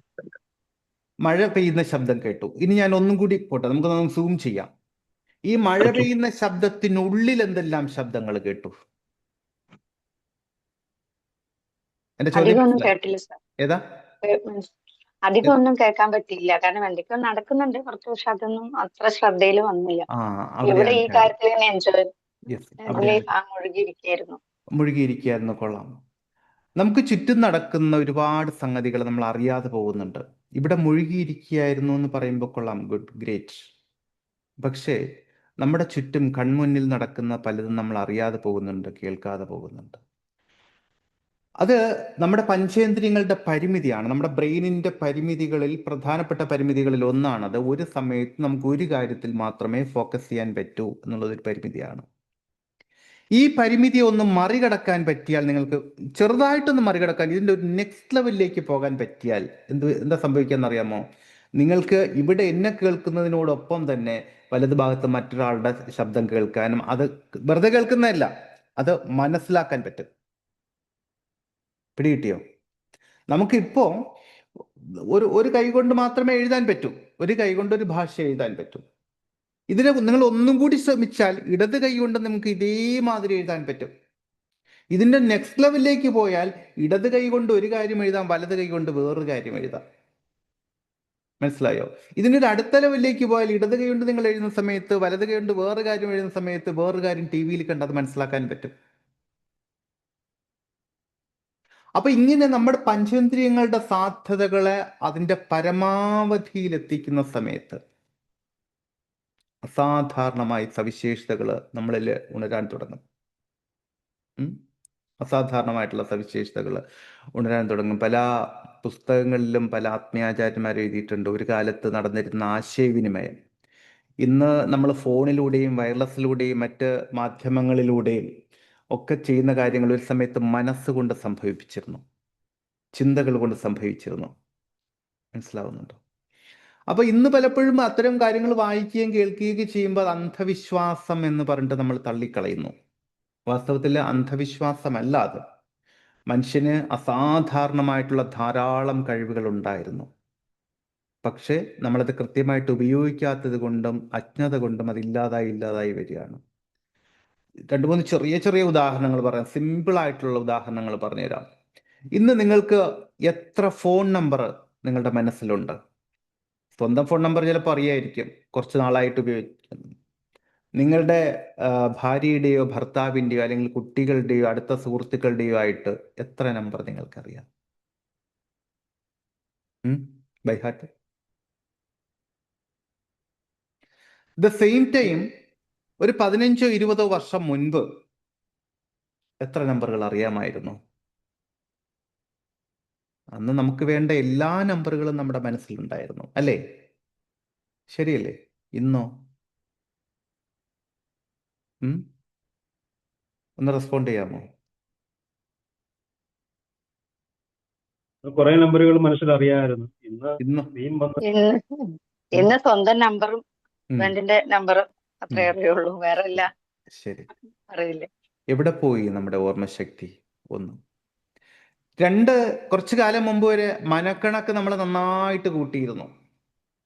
A: മഴ പെയ്യുന്ന ശബ്ദം കേട്ടു. ഇനി ഞാൻ ഒന്നും കൂടി പോട്ടെ, നമുക്ക് സൂം ചെയ്യാം. ഈ മഴ
D: Okay.
A: പെയ്യുന്ന ശബ്ദത്തിനുള്ളിൽ എന്തെല്ലാം ശബ്ദങ്ങൾ കേട്ടു? എന്റെ ചോദ്യം
C: അധികമൊന്നും
A: മനസ്സിലായോ?
C: കേട്ടില്ല സാർ.
A: ഏതാ?
C: അധികം ഒന്നും കേൾക്കാൻ പറ്റിയില്ല, കാരണം എന്തൊക്കെയോ നടക്കുന്നുണ്ട് കുറച്ച്, പക്ഷെ അതൊന്നും അത്ര ശ്രദ്ധയിൽ വന്നില്ല.
A: ആ,
C: ഇവിടെ
A: അവിടെയാണ്
C: ഈ
A: കാര്യം.
C: കാര്യത്തിൽ തന്നെ എൻജോയ്
A: Yes, അവിടെയാണ്.
C: മുഴുകിയിരിക്കായിരുന്നു.
A: മുഴുകിയിരിക്കുകയായിരുന്നു. കൊള്ളാം. നമുക്ക് ചുറ്റും നടക്കുന്ന ഒരുപാട് സംഗതികൾ നമ്മൾ അറിയാതെ പോകുന്നുണ്ട്. ഇവിടെ മുഴുകിയിരിക്കുകയായിരുന്നു എന്ന് പറയുമ്പോൾ കൊള്ളാം, ഗുഡ്, ഗ്രേറ്റ്. പക്ഷേ നമ്മുടെ ചുറ്റും കൺമുന്നിൽ നടക്കുന്ന പലതും നമ്മൾ അറിയാതെ പോകുന്നുണ്ട്, കേൾക്കാതെ പോകുന്നുണ്ട്. അത് നമ്മുടെ പഞ്ചേന്ദ്രിയങ്ങളുടെ പരിമിതിയാണ്, നമ്മുടെ ബ്രെയിനിന്റെ പരിമിതികളിൽ പ്രധാനപ്പെട്ട പരിമിതികളിൽ ഒന്നാണ്. അത് ഒരു സമയത്ത് നമുക്ക് ഒരു കാര്യത്തിൽ മാത്രമേ ഫോക്കസ് ചെയ്യാൻ പറ്റൂ എന്നുള്ളതൊരു പരിമിതിയാണ്. ഈ പരിമിതി ഒന്ന് മറികടക്കാൻ പറ്റിയാൽ, നിങ്ങൾക്ക് ചെറുതായിട്ടൊന്ന് മറികടക്കാൻ, ഇതിൻ്റെ ഒരു നെക്സ്റ്റ് ലെവലിലേക്ക് പോകാൻ പറ്റിയാൽ എന്താ സംഭവിക്കാന്ന് അറിയാമോ? നിങ്ങൾക്ക് ഇവിടെ എന്നെ കേൾക്കുന്നതിനോടൊപ്പം തന്നെ വലതു ഭാഗത്ത് മറ്റൊരാളുടെ ശബ്ദം കേൾക്കാനും, അത് വെറുതെ കേൾക്കുന്നതല്ല, അത് മനസ്സിലാക്കാൻ പറ്റും. പിടികിട്ടിയോ? നമുക്കിപ്പോ ഒരു കൈ കൊണ്ട് മാത്രമേ എഴുതാൻ പറ്റൂ, ഒരു കൈ കൊണ്ട് ഒരു ഭാഷ എഴുതാൻ പറ്റും. ഇതിനെ നിങ്ങൾ ഒന്നും കൂടി ശ്രമിച്ചാൽ ഇടത് കൈ കൊണ്ട് നമുക്ക് ഇതേമാതിരി എഴുതാൻ പറ്റും. ഇതിന്റെ നെക്സ്റ്റ് ലെവലിലേക്ക് പോയാൽ ഇടത് കൈ കൊണ്ട് ഒരു കാര്യം എഴുതാം, വലത് കൈ കൊണ്ട് വേറൊരു കാര്യം എഴുതാം. മനസ്സിലായോ? ഇതിൻ്റെ ഒരു അടുത്ത ലെവലിലേക്ക് പോയാൽ ഇടത് കൈ കൊണ്ട് നിങ്ങൾ എഴുതുന്ന സമയത്ത്, വലത് കൈ കൊണ്ട് വേറൊരു കാര്യം എഴുതുന്ന സമയത്ത്, വേറൊരു കാര്യം ടി വിയിൽ കണ്ടത് മനസ്സിലാക്കാൻ പറ്റും. അപ്പൊ ഇങ്ങനെ നമ്മുടെ പഞ്ചേന്ദ്രിയങ്ങളുടെ സാധ്യതകളെ അതിന്റെ പരമാവധിയിൽ എത്തിക്കുന്ന സമയത്ത് അസാധാരണമായ സവിശേഷതകൾ നമ്മളിൽ ഉണരാൻ തുടങ്ങും. അസാധാരണമായിട്ടുള്ള സവിശേഷതകൾ ഉണരാൻ തുടങ്ങും. പല പുസ്തകങ്ങളിലും പല ആത്മീയാചാര്യന്മാർ എഴുതിയിട്ടുണ്ട്, ഒരു കാലത്ത് നടന്നിരുന്ന ആശയവിനിമയം ഇന്ന് നമ്മൾ ഫോണിലൂടെയും വയർലെസ്സിലൂടെയും മറ്റ് മാധ്യമങ്ങളിലൂടെയും ഒക്കെ ചെയ്യുന്ന കാര്യങ്ങൾ ഒരു സമയത്ത് മനസ്സുകൊണ്ട് സംഭവിപ്പിച്ചിരുന്നു, ചിന്തകൾ കൊണ്ട് സംഭവിച്ചിരുന്നു. മനസ്സിലാവുന്നുണ്ടോ? അപ്പൊ ഇന്ന് പലപ്പോഴും അത്തരം കാര്യങ്ങൾ വായിക്കുകയും കേൾക്കുകയും ചെയ്യുമ്പോൾ അത് അന്ധവിശ്വാസം എന്ന് പറഞ്ഞിട്ട് നമ്മൾ തള്ളിക്കളയുന്നു. വാസ്തവത്തിൽ അന്ധവിശ്വാസമല്ല അത്. മനുഷ്യന് അസാധാരണമായിട്ടുള്ള ധാരാളം കഴിവുകൾ ഉണ്ടായിരുന്നു. പക്ഷേ നമ്മളത് കൃത്യമായിട്ട് ഉപയോഗിക്കാത്തത് കൊണ്ടും അജ്ഞത കൊണ്ടും അത് ഇല്ലാതായി വരികയാണ്. രണ്ട് മൂന്ന് ചെറിയ ചെറിയ ഉദാഹരണങ്ങൾ പറയാം, സിമ്പിൾ ആയിട്ടുള്ള ഉദാഹരണങ്ങൾ പറഞ്ഞുതരാം. ഇന്ന് നിങ്ങൾക്ക് എത്ര ഫോൺ നമ്പർ നിങ്ങളുടെ മനസ്സിലുണ്ട്? സ്വന്തം ഫോൺ നമ്പർ ചിലപ്പോൾ അറിയായിരിക്കും, കുറച്ച് നാളായിട്ട് ഉപയോഗിക്കുന്നു. നിങ്ങളുടെ ഭാര്യയുടെയോ ഭർത്താവിൻ്റെയോ അല്ലെങ്കിൽ കുട്ടികളുടെയോ അടുത്ത സുഹൃത്തുക്കളുടെയോ ആയിട്ട് എത്ര നമ്പർ നിങ്ങൾക്കറിയാം by heart? The same time ഒരു 15-20 വർഷം മുൻപ് എത്ര നമ്പറുകൾ അറിയാമായിരുന്നു? അന്ന് നമുക്ക് വേണ്ട എല്ലാ നമ്പറുകളും നമ്മുടെ മനസ്സിലുണ്ടായിരുന്നു, അല്ലേ? ശരിയല്ലേ? ഇന്നോ? ഉം? ഒന്ന് റെസ്പോണ്ട് ചെയ്യാമോ?
B: കുറെ നമ്പറുകൾ മനസ്സിലറിയാമായിരുന്നു. ഇന്ന്
A: ഇന്നോ?
B: നീം വന്ന്
C: ഇന്ന്
A: ഉം?
C: ഇന്ന് സ്വന്തം നമ്പറും
A: ഉം.
C: ഹസ്ബൻഡിന്റെ നമ്പറും അത്രേ
A: ഉം.
C: അറിയുള്ളൂ, വേറെ എല്ലാം
A: ശരി.
C: അറിയില്ല.
A: എവിടെ പോയി നമ്മുടെ ഓർമ്മശക്തി? ഒന്ന്. രണ്ട്, കുറച്ചു കാലം മുമ്പ് വരെ മനക്കണക്ക് നമ്മൾ നന്നായിട്ട് കൂട്ടിയിരുന്നു.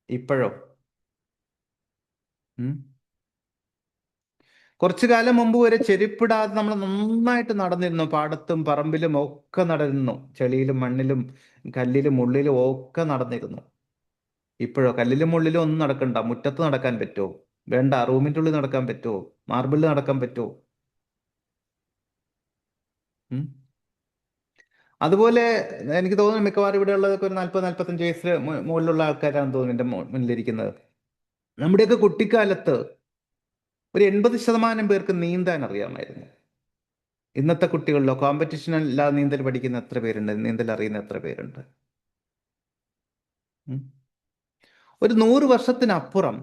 A: ഇപ്പോഴോ? കുറച്ചു കാലം മുമ്പ് വരെ ചെരുപ്പിടാതെ നമ്മൾ നന്നായിട്ട് നടന്നിരുന്നു. പാടത്തും പറമ്പിലും ഒക്കെ നടന്നിരുന്നു. ചെളിയിലും മണ്ണിലും കല്ലിലും മുള്ളിലും ഒക്കെ നടന്നിരുന്നു. ഇപ്പോഴോ? കല്ലിലും മുള്ളിലും ഒന്നും നടക്കണ്ട. മുറ്റത്ത് നടക്കാൻ പറ്റുമോ? വേണ്ട. റൂമിൻ്റെ ഉള്ളിൽ നടക്കാൻ പറ്റുമോ? മാർബിളിൽ നടക്കാൻ പറ്റുമോ? ഉം? അതുപോലെ എനിക്ക് തോന്നുന്നു മിക്കവാറും ഇവിടെ ഉള്ളതൊക്കെ ഒരു 40-45 വയസ്സിന് മുകളിലുള്ള ആൾക്കാരാണെന്ന് തോന്നുന്നു എൻ്റെ മുന്നിലിരിക്കുന്നത്. നമ്മുടെയൊക്കെ കുട്ടിക്കാലത്ത് ഒരു 80% പേർക്ക് നീന്താൻ അറിയാമായിരുന്നു. ഇന്നത്തെ കുട്ടികളിലോ കോമ്പറ്റീഷനല്ലാതെ നീന്തൽ പഠിക്കുന്ന എത്ര പേരുണ്ട്? നീന്തൽ അറിയുന്ന എത്ര പേരുണ്ട്? ഉം? ഒരു 100 വർഷത്തിനപ്പുറം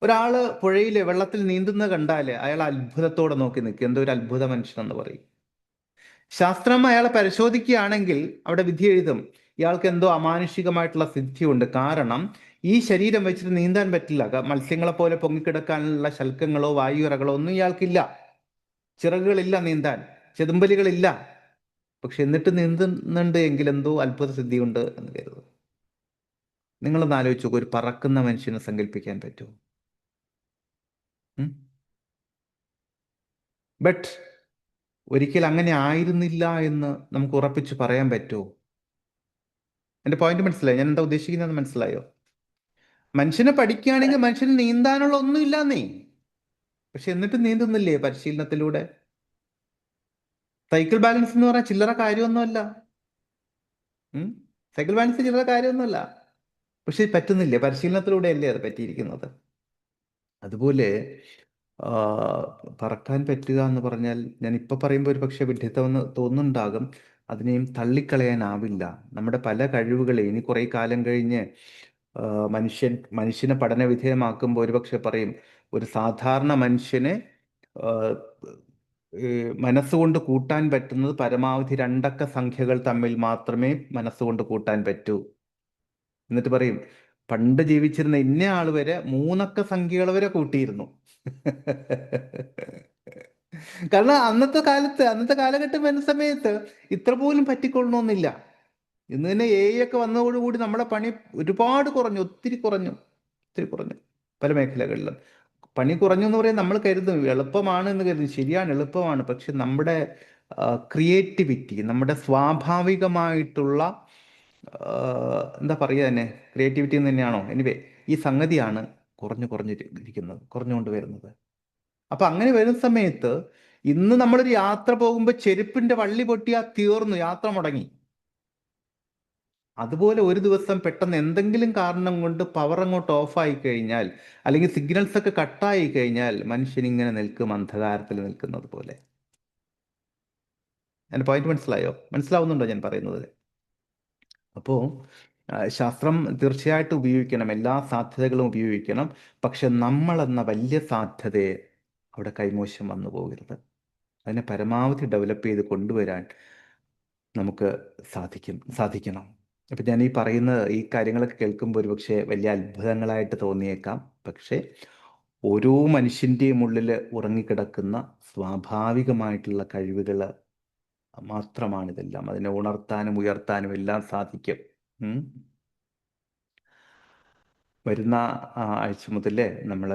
A: ഒരാള് പുഴയിൽ വെള്ളത്തിൽ നീന്തുന്നത് കണ്ടാൽ അയാൾ അത്ഭുതത്തോടെ നോക്കി നിൽക്കും. എന്തോ ഒരു അത്ഭുത മനുഷ്യനെന്ന് പറയും. ശാസ്ത്രം അയാളെ പരിശോധിക്കുകയാണെങ്കിൽ അവിടെ വിധി എഴുതും, ഇയാൾക്ക് എന്തോ അമാനുഷികമായിട്ടുള്ള സിദ്ധിയുണ്ട്. കാരണം ഈ ശരീരം വെച്ചിട്ട് നീന്താൻ പറ്റില്ല. മത്സ്യങ്ങളെ പോലെ പൊങ്ങിക്കിടക്കാനുള്ള ശൽക്കങ്ങളോ വായുവിറകളോ ഒന്നും ഇയാൾക്കില്ല. ചിറകുകളില്ല നീന്താൻ, ചെതുമ്പലുകളില്ല. പക്ഷെ എന്നിട്ട് നീന്തുന്നുണ്ട് എങ്കിൽ എന്തോ അത്ഭുത സിദ്ധിയുണ്ട് എന്ന് കരുതും. നിങ്ങളൊന്ന് ആലോചിച്ച് നോക്കൂ, ഒരു പറക്കുന്ന മനുഷ്യനെ സങ്കല്പിക്കാൻ പറ്റുമോ? ബട്ട് ഒരിക്കൽ അങ്ങനെ ആയിരുന്നില്ല എന്ന് നമുക്ക് ഉറപ്പിച്ച് പറയാൻ പറ്റുമോ? എൻ്റെ പോയിന്റ് മനസ്സിലായോ? ഞാൻ എന്താ ഉദ്ദേശിക്കുന്നത് മനസ്സിലായോ? മനുഷ്യനെ പഠിക്കുകയാണെങ്കിൽ മനുഷ്യന് നീന്താനുള്ള ഒന്നും ഇല്ലാന്നേ. പക്ഷെ എന്നിട്ട് നീന്തുന്നില്ലേ പരിശീലനത്തിലൂടെ? സൈക്കിൾ ബാലൻസ് എന്ന് പറഞ്ഞാൽ ചില്ലറ കാര്യമൊന്നുമല്ല. സൈക്കിൾ ബാലൻസ് ചില്ലറ കാര്യമൊന്നുമല്ല. പക്ഷെ പറ്റുന്നില്ലേ? പരിശീലനത്തിലൂടെയല്ലേ അത് പറ്റിയിരിക്കുന്നത്. അതുപോലെ പറക്കാൻ പറ്റുക എന്ന് പറഞ്ഞാൽ, ഞാൻ ഇപ്പൊ പറയുമ്പോൾ ഒരു പക്ഷെ വിഡ്ഢിത്തമെന്ന് തോന്നുന്നുണ്ടാകും. അതിനെയും തള്ളിക്കളയാനാവില്ല. നമ്മുടെ പല കഴിവുകളെ ഇനി കുറെ കാലം കഴിഞ്ഞ് മനുഷ്യനെ പഠന വിധേയമാക്കുമ്പോൾ ഒരുപക്ഷെ പറയും, ഒരു സാധാരണ മനുഷ്യനെ മനസ്സുകൊണ്ട് കൂട്ടാൻ പറ്റുന്നത് പരമാവധി 2 അക്ക സംഖ്യകൾ തമ്മിൽ മാത്രമേ മനസ്സുകൊണ്ട് കൂട്ടാൻ പറ്റൂ. എന്നിട്ട് പറയും, പണ്ട് ജീവിച്ചിരുന്ന ഇന്ന ആൾ വരെ 3 അക്ക സംഖ്യകൾ വരെ കൂട്ടിയിരുന്നു. കാരണം അന്നത്തെ കാലഘട്ടം വരുന്ന സമയത്ത് ഇത്ര പോലും പറ്റിക്കൊള്ളണമെന്നില്ല. ഇന്ന് തന്നെ AI ഒക്കെ വന്നതോടുകൂടി നമ്മുടെ പണി ഒരുപാട് കുറഞ്ഞു, ഒത്തിരി കുറഞ്ഞു പല മേഖലകളിലും. പണി കുറഞ്ഞു എന്ന് പറയാൻ നമ്മൾ കരുതും എളുപ്പമാണ് എന്ന് കരുതും. ശരിയാണ്, എളുപ്പമാണ്. പക്ഷെ നമ്മുടെ ക്രിയേറ്റിവിറ്റി, നമ്മുടെ സ്വാഭാവികമായിട്ടുള്ള എന്താ പറയുക തന്നെ, ക്രിയേറ്റിവിറ്റി എന്ന് തന്നെയാണോ? എനിവേ, ഈ സംഗതിയാണ് കുറഞ്ഞുകൊണ്ട് വരുന്നത്. അപ്പൊ അങ്ങനെ വരുന്ന സമയത്ത് ഇന്ന് നമ്മളൊരു യാത്ര പോകുമ്പോൾ ചെരുപ്പിന്റെ വള്ളി പൊട്ടിയാൽ തീർന്നു, യാത്ര മുടങ്ങി. അതുപോലെ ഒരു ദിവസം പെട്ടെന്ന് എന്തെങ്കിലും കാരണം കൊണ്ട് പവർ അങ്ങോട്ട് ഓഫായി കഴിഞ്ഞാൽ, അല്ലെങ്കിൽ സിഗ്നൽസ് ഒക്കെ കട്ടായി കഴിഞ്ഞാൽ മനുഷ്യൻ ഇങ്ങനെ നിൽക്കും, അന്ധകാരത്തിൽ നിൽക്കുന്നത് പോലെ. എൻ്റെ പോയിന്റ് മനസ്സിലായോ? മനസ്സിലാവുന്നുണ്ടോ ഞാൻ പറയുന്നത്? അപ്പോൾ ശാസ്ത്രം തീർച്ചയായിട്ടും ഉപയോഗിക്കണം, എല്ലാ സാധ്യതകളും ഉപയോഗിക്കണം. പക്ഷെ നമ്മളെന്ന വലിയ സാധ്യതയെ അവിടെ കൈമോശം വന്നു പോകരുത്. അതിനെ പരമാവധി ഡെവലപ്പ് ചെയ്ത് കൊണ്ടുവരാൻ നമുക്ക് സാധിക്കണം. അപ്പം ഞാൻ ഈ പറയുന്ന ഈ കാര്യങ്ങളൊക്കെ കേൾക്കുമ്പോൾ ഒരുപക്ഷെ വലിയ അത്ഭുതങ്ങളായിട്ട് തോന്നിയേക്കാം. പക്ഷേ ഓരോ മനുഷ്യൻ്റെയും ഉള്ളിൽ ഉറങ്ങിക്കിടക്കുന്ന സ്വാഭാവികമായിട്ടുള്ള കഴിവുകൾ മാത്രമാണിതെല്ലാം. അതിനെ ഉണർത്താനും ഉയർത്താനും എല്ലാം സാധിക്കും. വരുന്ന ആഴ്ച മുതൽ നമ്മൾ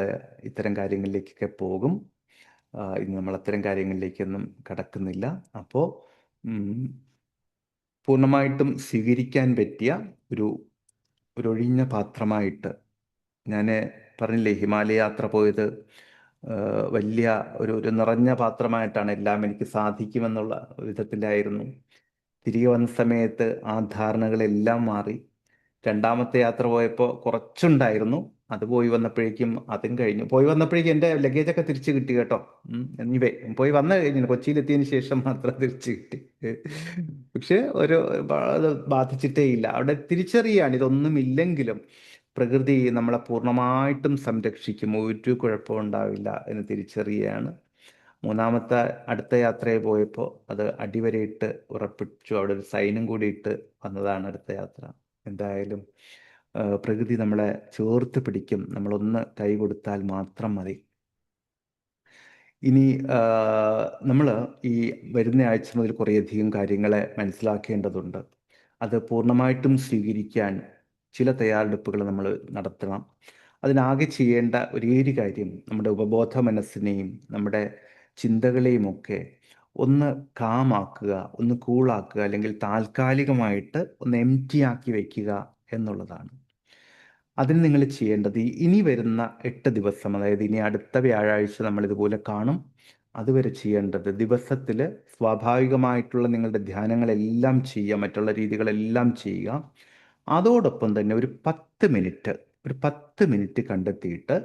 A: ഇത്തരം കാര്യങ്ങളിലേക്കൊക്കെ പോകും. ഇന്ന് നമ്മൾ അത്തരം കാര്യങ്ങളിലേക്കൊന്നും കടക്കുന്നില്ല. അപ്പോൾ പൂർണ്ണമായിട്ടും സ്വീകരിക്കാൻ പറ്റിയ ഒരു ഒഴിഞ്ഞ പാത്രമായിട്ട്, ഞാൻ പറഞ്ഞില്ലേ ഹിമാലയ യാത്ര പോയത് വലിയ ഒരു നിറഞ്ഞ പാത്രമായിട്ടാണ്. എല്ലാം എനിക്ക് സാധിക്കുമെന്നുള്ള വിധത്തിലായിരുന്നു. തിരികെ വന്ന സമയത്ത് ആ ധാരണകളെല്ലാം മാറി. രണ്ടാമത്തെ യാത്ര പോയപ്പോൾ കുറച്ചുണ്ടായിരുന്നു, അത് പോയി വന്നപ്പോഴേക്കും അതും കഴിഞ്ഞു. പോയി വന്നപ്പോഴേക്കും എൻ്റെ ലഗേജൊക്കെ തിരിച്ചു കിട്ടി കേട്ടോ. എനിവേ പോയി വന്നു കഴിഞ്ഞു, കൊച്ചിയിലെത്തിയതിന് ശേഷം മാത്രം തിരിച്ചു കിട്ടി. പക്ഷെ അത് ബാധിച്ചിട്ടേ ഇല്ല. അവിടെ തിരിച്ചറിയാണ് ഇതൊന്നുമില്ലെങ്കിലും പ്രകൃതി നമ്മളെ പൂർണ്ണമായിട്ടും സംരക്ഷിക്കും, ഒരു കുഴപ്പമുണ്ടാവില്ല എന്ന് തിരിച്ചറിയുകയാണ്. മൂന്നാമത്തെ അടുത്ത യാത്രയിൽ പോയപ്പോൾ അത് അടിവരയിട്ട് ഉറപ്പിച്ചു, അവിടെ ഒരു സൈനും കൂടി ഇട്ട് വന്നതാണ് അടുത്ത യാത്ര. എന്തായാലും പ്രകൃതി നമ്മളെ ചേർത്ത് പിടിക്കും, നമ്മളൊന്ന് കൈ കൊടുത്താൽ മാത്രം മതി. ഇനി നമ്മൾ ഈ വരുന്ന ആഴ്ച മുതൽ കുറേയധികം കാര്യങ്ങളെ മനസ്സിലാക്കേണ്ടതുണ്ട്. അത് പൂർണ്ണമായിട്ടും സ്വീകരിക്കാൻ ചില തയ്യാറെടുപ്പുകൾ നമ്മൾ നടത്തണം. അതിനാകെ ചെയ്യേണ്ട ഒരേ ഒരു കാര്യം നമ്മുടെ ഉപബോധ മനസ്സിനെയും നമ്മുടെ ചിന്തകളെയും ഒക്കെ ഒന്ന് കാമാക്കുക, ഒന്ന് കൂളാക്കുക, അല്ലെങ്കിൽ താൽക്കാലികമായിട്ട് ഒന്ന് എംറ്റി ആക്കി വയ്ക്കുക എന്നുള്ളതാണ്. അതിന് നിങ്ങൾ ചെയ്യേണ്ടത് ഇനി വരുന്ന 8 ദിവസം, അതായത് ഇനി അടുത്ത വ്യാഴാഴ്ച നമ്മൾ ഇതുപോലെ കാണും, അതുവരെ ചെയ്യേണ്ടത് ദിവസത്തിൽ സ്വാഭാവികമായിട്ടുള്ള നിങ്ങളുടെ ധ്യാനങ്ങളെല്ലാം ചെയ്യുക, മറ്റുള്ള രീതികളെല്ലാം ചെയ്യുക. അതോടൊപ്പം തന്നെ ഒരു 10 മിനിറ്റ് കണ്ടെത്തിയിട്ട്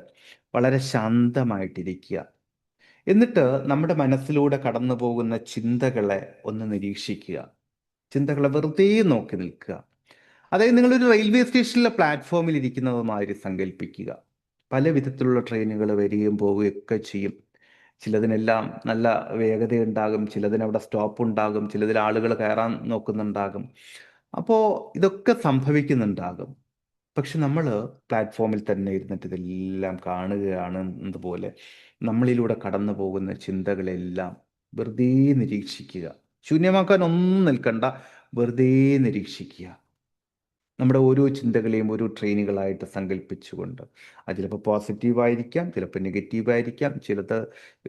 A: വളരെ ശാന്തമായിട്ടിരിക്കുക. എന്നിട്ട് നമ്മുടെ മനസ്സിലൂടെ കടന്നു പോകുന്ന ചിന്തകളെ ഒന്ന് നിരീക്ഷിക്കുക. ചിന്തകളെ വെറുതെ നോക്കി നിൽക്കുക. അതായത് നിങ്ങളൊരു റെയിൽവേ സ്റ്റേഷനിലെ പ്ലാറ്റ്ഫോമിൽ ഇരിക്കുന്നത് മാതിരി സങ്കല്പിക്കുക. പല വിധത്തിലുള്ള ട്രെയിനുകൾ വരികയും പോവുകയൊക്കെ ചെയ്യും. ചിലതിനെല്ലാം നല്ല വേഗതയുണ്ടാകും, ചിലതിനവിടെ സ്റ്റോപ്പ് ഉണ്ടാകും, ചിലതിൽ ആളുകൾ കയറാൻ നോക്കുന്നുണ്ടാകും. അപ്പോൾ ഇതൊക്കെ സംഭവിക്കുന്നുണ്ടാകും. പക്ഷെ നമ്മൾ പ്ലാറ്റ്ഫോമിൽ തന്നെ ഇരുന്നിട്ട് ഇതെല്ലാം കാണുകയാണ് എന്നതുപോലെ നമ്മളിലൂടെ കടന്നു പോകുന്ന ചിന്തകളെല്ലാം വെറുതെ നിരീക്ഷിക്കുക. ശൂന്യമാക്കാൻ ഒന്നും നിൽക്കണ്ട, വെറുതെ നിരീക്ഷിക്കുക. നമ്മുടെ ഓരോ ചിന്തകളെയും ഓരോ ട്രെയിനുകളായിട്ട് സങ്കല്പിച്ചുകൊണ്ട്, അത് ചിലപ്പോൾ പോസിറ്റീവായിരിക്കാം, ചിലപ്പോൾ നെഗറ്റീവായിരിക്കാം. ചിലത്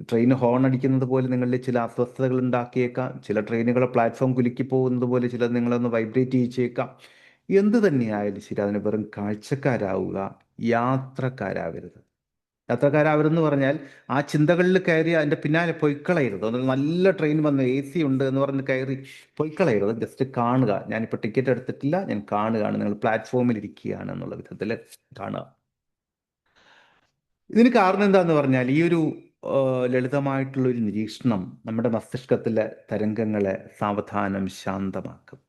A: ട്രെയിൻ ഹോൺ അടിക്കുന്നത് പോലെ നിങ്ങളിൽ ചില അസ്വസ്ഥതകൾ ഉണ്ടാക്കിയേക്കാം. ചില ട്രെയിനുകളെ പ്ലാറ്റ്ഫോം കുലുക്കി പോകുന്നത് പോലെ ചിലത് നിങ്ങളൊന്ന് വൈബ്രേറ്റ് ചെയ്യിച്ചേക്കാം. എന്ത് തന്നെയായാലും ശരി, അതിന് വെറും കാഴ്ചക്കാരാവുക, യാത്രക്കാരാവരുത്. യാത്രക്കാരാവരെന്ന് പറഞ്ഞാൽ ആ ചിന്തകളിൽ കയറി അതിൻ്റെ പിന്നാലെ പൊയ്ക്കളയരുത്. ഒരു നല്ല ട്രെയിൻ വന്ന് AC ഉണ്ട് എന്ന് പറഞ്ഞ് കയറി പൊയ്ക്കളയരുത്. ജസ്റ്റ് കാണുക. ഞാനിപ്പോൾ ടിക്കറ്റ് എടുത്തിട്ടില്ല, ഞാൻ കാണുകയാണ്, നിങ്ങൾ പ്ലാറ്റ്ഫോമിൽ ഇരിക്കുകയാണ് എന്നുള്ള വിധത്തിൽ കാണുക. ഇതിന് കാരണം എന്താന്ന് പറഞ്ഞാൽ ഈ ഒരു ലളിതമായിട്ടുള്ളൊരു നിരീക്ഷണം നമ്മുടെ മസ്തിഷ്കത്തിലെ തരംഗങ്ങളെ സാവധാനം ശാന്തമാക്കും.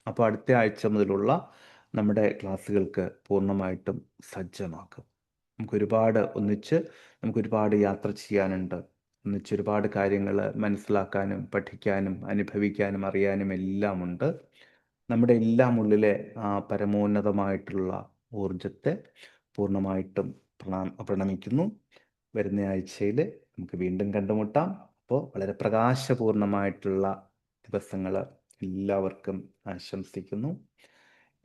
A: അപ്പോൾ അടുത്ത ആഴ്ച മുതലുള്ള നമ്മുടെ ക്ലാസ്സുകൾക്ക് പൂർണ്ണമായിട്ടും സജ്ജമാക്കും. നമുക്കൊരുപാട് യാത്ര ചെയ്യാനുണ്ട്. ഒരുപാട് കാര്യങ്ങൾ മനസ്സിലാക്കാനും പഠിക്കാനും അനുഭവിക്കാനും അറിയാനും എല്ലാം ഉണ്ട്. നമ്മുടെ എല്ലാം ഉള്ളിലെ ആ പരമോന്നതമായിട്ടുള്ള ഊർജത്തെ പൂർണ്ണമായിട്ടും പ്രണമിക്കുന്നു. വരുന്ന ആഴ്ചയിൽ നമുക്ക് വീണ്ടും കണ്ടുമുട്ടാം. അപ്പോൾ വളരെ പ്രകാശപൂർണമായിട്ടുള്ള ദിവസങ്ങൾ എല്ലാവർക്കും ആശംസിക്കുന്നു.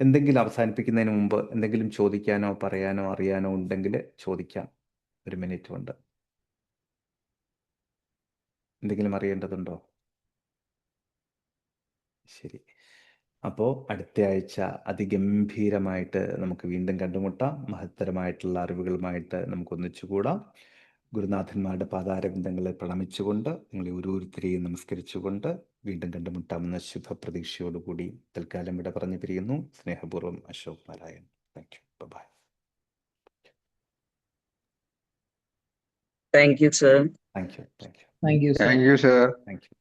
A: എന്തെങ്കിലും അവസാനിപ്പിക്കുന്നതിന് മുമ്പ് എന്തെങ്കിലും ചോദിക്കാനോ പറയാനോ അറിയാനോ ഉണ്ടെങ്കിൽ ചോദിക്കാം. 1 മിനിറ്റ് കൊണ്ട് എന്തെങ്കിലും അറിയേണ്ടതുണ്ടോ? ശരി. അപ്പോൾ അടുത്ത ആഴ്ച അതിഗംഭീരമായിട്ട് നമുക്ക് വീണ്ടും കണ്ടുമുട്ടാം. മഹത്തരമായിട്ടുള്ള അറിവുകളുമായിട്ട് നമുക്ക് ഒന്നിച്ചുകൂടാം. ഗുരുനാഥന്മാരുടെ പാതാരബന്ധങ്ങളെ പ്രണമിച്ചുകൊണ്ട്, നിങ്ങളെ ഓരോരുത്തരെയും നമസ്കരിച്ചുകൊണ്ട് വീണ്ടും കണ്ടുമുട്ടാമെന്ന ശുഭപ്രതീക്ഷയോടുകൂടി തൽക്കാലം വിട പറഞ്ഞു പിരിയുന്നു. സ്നേഹപൂർവ്വം Ashok Narayan. Thank you. Bye.
D: Thank you, sir.
A: Thank you.
E: Thank you, sir.
A: Thank U.